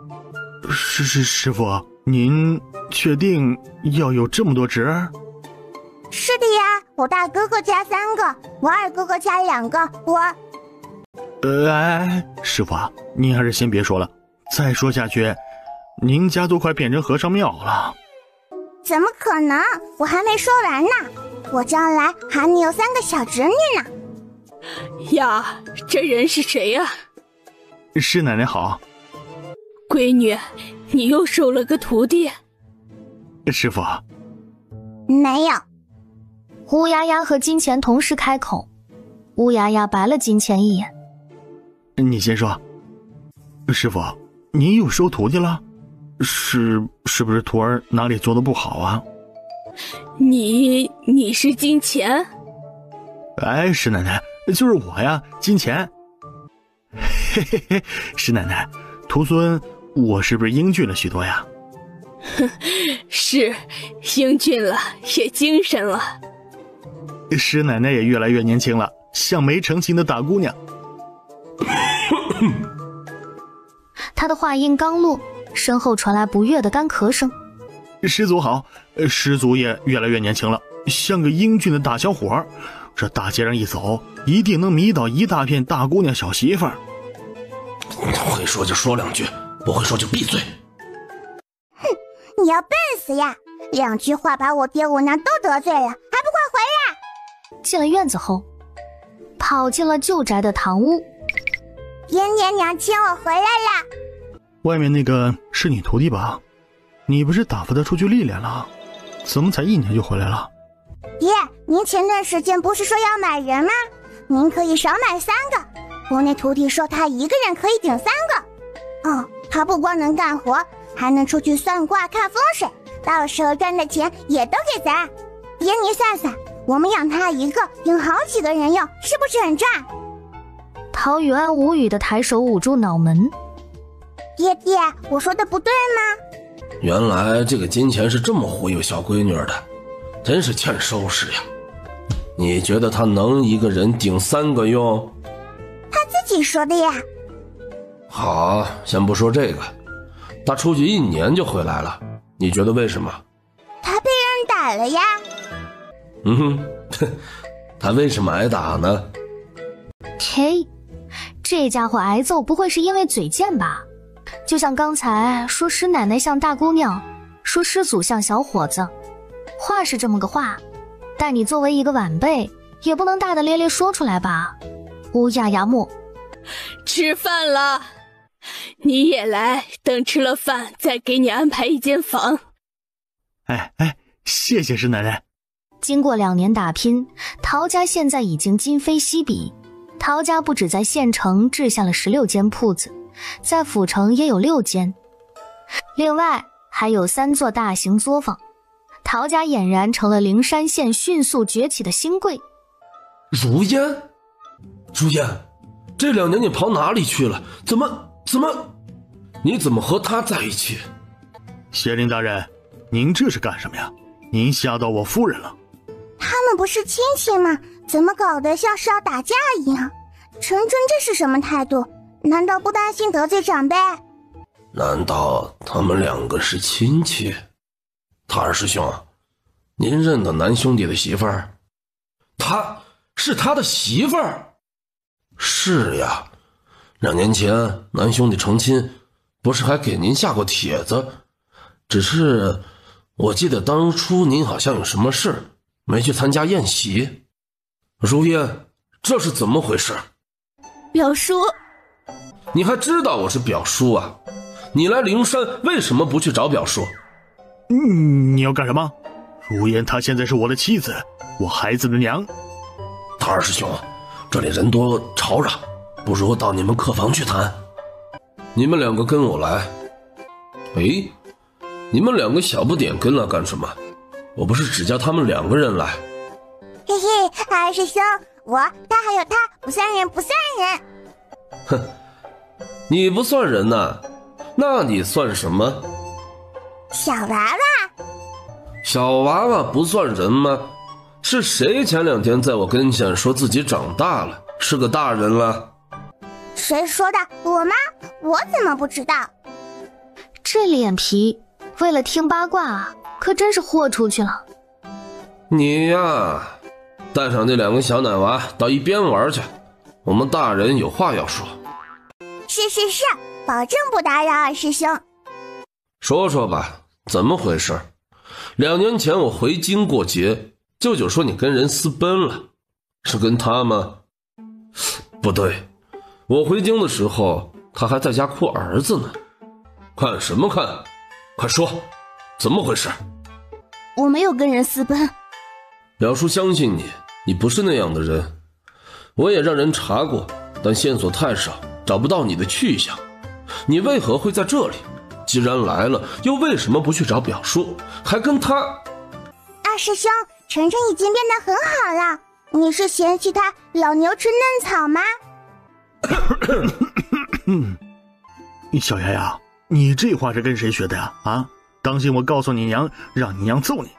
师傅，您确定要有这么多侄儿？是的呀，我大哥哥家3个，我二哥哥家2个，师傅啊，您还是先别说了，再说下去，您家都快变成和尚庙了。怎么可能？我还没说完呢，我将来还有3个小侄女呢。呀，这人是谁呀？师奶奶好。闺女，你又收了个徒弟？师傅，没有。乌鸦鸦和金钱同时开口，乌鸦鸦白了金钱一眼。你先说。师傅，您又收徒弟了？是不是徒儿哪里做的不好啊？你是金钱？师奶奶，就是我呀，金钱。嘿，师奶奶，徒孙我是不是英俊了许多呀？是，英俊了，也精神了。师奶奶也越来越年轻了，像没成亲的大姑娘。他的话音刚落，身后传来不悦的干咳声。师祖好，师祖也越来越年轻了，像个英俊的大小伙，这大街上一走，一定能迷倒一大片大姑娘小媳妇儿。会说就说2句，不会说就闭嘴。你要笨死呀！2句话把我爹我娘都得罪了，还不快回来！进了院子后，跑进了旧宅的堂屋。爹娘娘亲，我回来了。外面那个是你徒弟吧？你不是打发他出去历练了？怎么才1年就回来了？爹，您前段时间不是说要买人吗？您可以少买3个。我那徒弟说他1个人可以顶3个。他不光能干活，还能出去算卦看风水，到时候赚的钱也都给咱。爹，你算算，我们养他1个，顶好几个人用，是不是很赚？陶宇安无语的抬手捂住脑门。爹，我说的不对吗？原来这个金钱是这么忽悠小闺女的，真是欠收拾呀。你觉得他能1个人顶3个用？他自己说的呀。好，先不说这个，他出去1年就回来了，你觉得为什么？他被人打了呀。他为什么挨打呢？这家伙挨揍不会是因为嘴贱吧？就像刚才说师奶奶像大姑娘，说师祖像小伙子，话是这么个话，但你作为一个晚辈，也不能大大咧咧说出来吧？乌鸦鸦莫，吃饭了，你也来，等吃了饭再给你安排1间房。谢谢师奶奶。经过2年打拼，陶家现在已经今非昔比。陶家不止在县城置下了16间铺子，在府城也有6间，另外还有3座大型作坊。陶家俨然成了灵山县迅速崛起的新贵。如烟，这2年你跑哪里去了？怎么？你怎么和他在一起？协林大人，您这是干什么呀？您吓到我夫人了。他们不是亲戚吗？怎么搞得像是要打架一样？陈真这是什么态度？难道不担心得罪长辈？难道他们2个是亲戚？他二师兄，您认得南兄弟的媳妇儿？他是他的媳妇儿？是呀，2年前南兄弟成亲，不是还给您下过帖子？只是我记得当初您好像有什么事，没去参加宴席。如烟，这是怎么回事？表叔，你还知道我是表叔啊？你来灵山为什么不去找表叔？你要干什么？如烟她现在是我的妻子，我孩子的娘。大二师兄，这里人多吵嚷，不如到你们客房去谈。你们2个跟我来。诶，你们2个小不点跟来干什么？我不是只叫他们2个人来。嘿嘿，二师兄，他还有他，不算人，不算人。哼，你不算人呐？那你算什么？小娃娃。小娃娃不算人吗？是谁前2天在我跟前说自己长大了，是个大人了？谁说的？我吗？我怎么不知道？这脸皮，为了听八卦啊，可真是豁出去了。你呀，带上这2个小奶娃到一边玩去，我们大人有话要说。是，保证不打扰二师兄。说说吧，怎么回事？2年前我回京过节，舅舅说你跟人私奔了，是跟他吗？不对，我回京的时候他还在家哭儿子呢。看什么看？快说，怎么回事？我没有跟人私奔。表叔相信你，你不是那样的人。我也让人查过，但线索太少，找不到你的去向。你为何会在这里？既然来了，又为什么不去找表叔，还跟他？二师兄，晨晨已经变得很好了，你是嫌弃他老牛吃嫩草吗？小丫丫，你这话是跟谁学的呀？啊，当心我告诉你娘，让你娘揍你。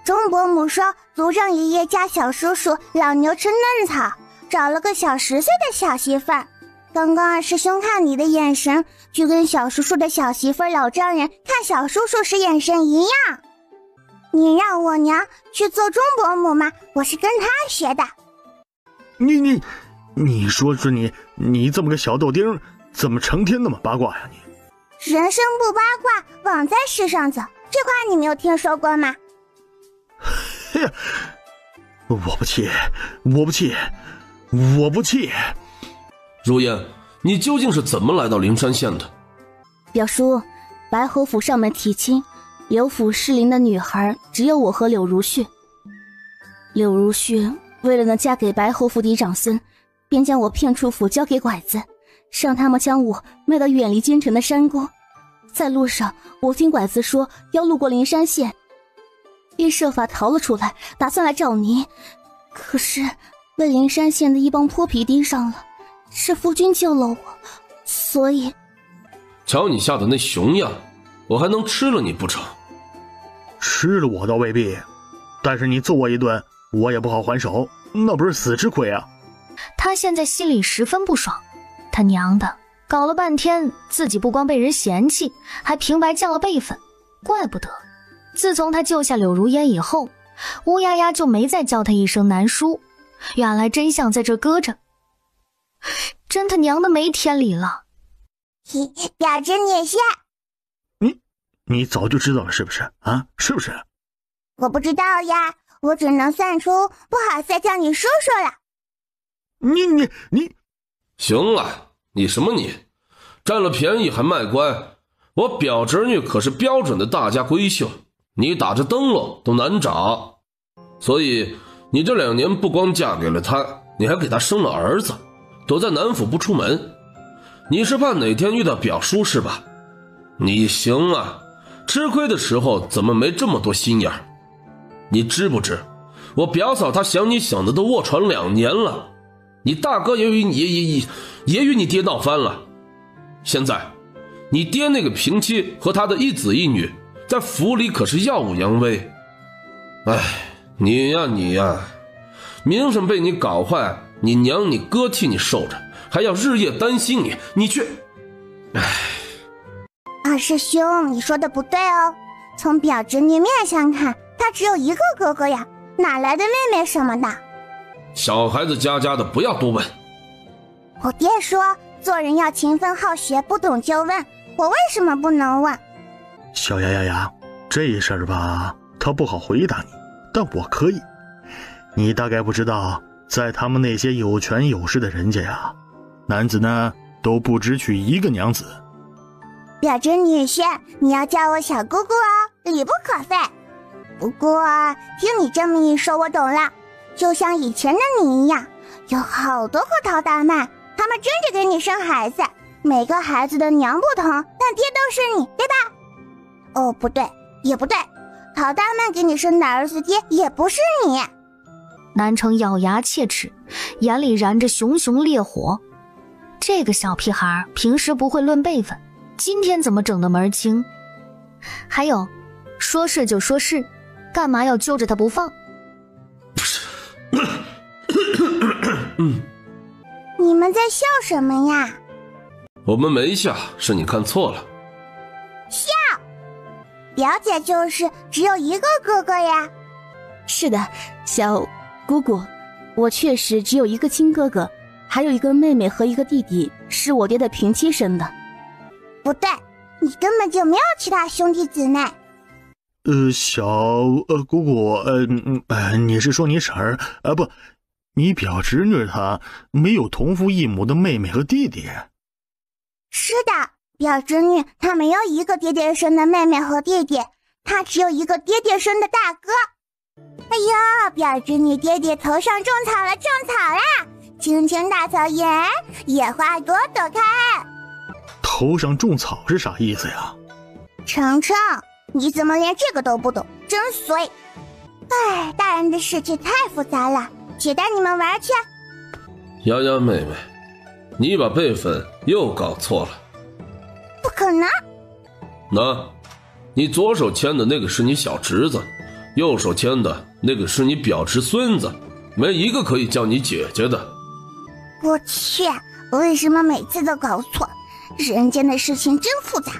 钟伯母说族长爷爷家小叔叔老牛吃嫩草，找了个小10岁的小媳妇儿。刚刚二师兄看你的眼神，就跟小叔叔的小媳妇儿老丈人看小叔叔时眼神一样。你让我娘去做钟伯母吗？我是跟他学的。你说你这么个小豆丁，怎么成天那么八卦呀你？人生不八卦，枉在世上走，这话你没有听说过吗？嘿呀，我不气。如烟，你究竟是怎么来到灵山县的？表叔，白侯府上门提亲，刘府适龄的女孩只有我和柳如絮。柳如絮为了能嫁给白侯府嫡长孙，便将我骗出府交给拐子，让他们将我卖到远离京城的山沟。在路上，我听拐子说要路过灵山县，便设法逃了出来，打算来找您。可是被灵山县的一帮泼皮盯上了，是夫君救了我，所以……瞧你吓得那熊样，我还能吃了你不成？吃了我倒未必，但是你揍我一顿，我也不好还手，那不是死吃亏啊。他现在心里十分不爽，他娘的，搞了半天自己不光被人嫌弃，还平白降了辈分，怪不得自从他救下柳如烟以后，乌丫丫就没再叫他一声南叔，原来真相在这搁着，真他娘的没天理了。表侄女婿，你早就知道了是不是啊？是不是？我不知道呀，我只能算出不好再叫你叔叔了。你行了，你什么你占了便宜还卖乖，我表侄女可是标准的大家闺秀，你打着灯笼都难找，所以你这2年不光嫁给了她，你还给她生了儿子，躲在南府不出门，你是怕哪天遇到表叔是吧？你行啊，吃亏的时候怎么没这么多心眼儿？你知不知我表嫂她想你想的都卧床2年了，你大哥也与你爹闹翻了，现在你爹那个平妻和他的一子一女在府里可是耀武扬威。哎，你呀，名声被你搞坏，你娘你哥替你受着，还要日夜担心你却……哎，二师兄，你说的不对哦。从表侄女面相看，她只有一个哥哥呀，哪来的妹妹什么的？小孩子家家的，不要多问。我爹说做人要勤奋好学，不懂就问，我为什么不能问？小丫丫，这事儿吧，他不好回答你，但我可以。你大概不知道，在他们那些有权有势的人家呀，男子呢都不只娶一个娘子。表侄女婿，你要叫我小姑姑哦，礼不可废。不过听你这么一说，我懂了，就像以前的你一样，有好多个陶大麦，他们争着给你生孩子，每个孩子的娘不同，但爹都是你，对吧？哦，不对，也不对，陶大麦给你生的儿子爹也不是你。南城咬牙切齿，眼里燃着熊熊烈火。这个小屁孩平时不会论辈分，今天怎么整得门儿清？还有，说是就说是，干嘛要揪着他不放？你们在笑什么呀？我们没笑，是你看错了。笑？表姐就是只有一个哥哥呀。是的，小姑姑，我确实只有一个亲哥哥，还有一个妹妹和一个弟弟，是我爹的平妻生的。不对，你根本就没有其他兄弟姊妹。小姑姑，你是说你婶儿不，你表侄女她没有同父异母的妹妹和弟弟？是的，表侄女她没有一个爹爹生的妹妹和弟弟，她只有一个爹爹生的大哥。哎呦，表侄女爹爹头上种草了，种草啦！青青大草原，野花朵朵开。头上种草是啥意思呀？程程，你怎么连这个都不懂，真衰！哎，大人的事情太复杂了，且带你们玩去。丫丫妹妹，你把辈分又搞错了。不可能。那，你左手牵的那个是你小侄子，右手牵的那个是你表侄孙子，没一个可以叫你姐姐的。我去，为什么每次都搞错？人间的事情真复杂。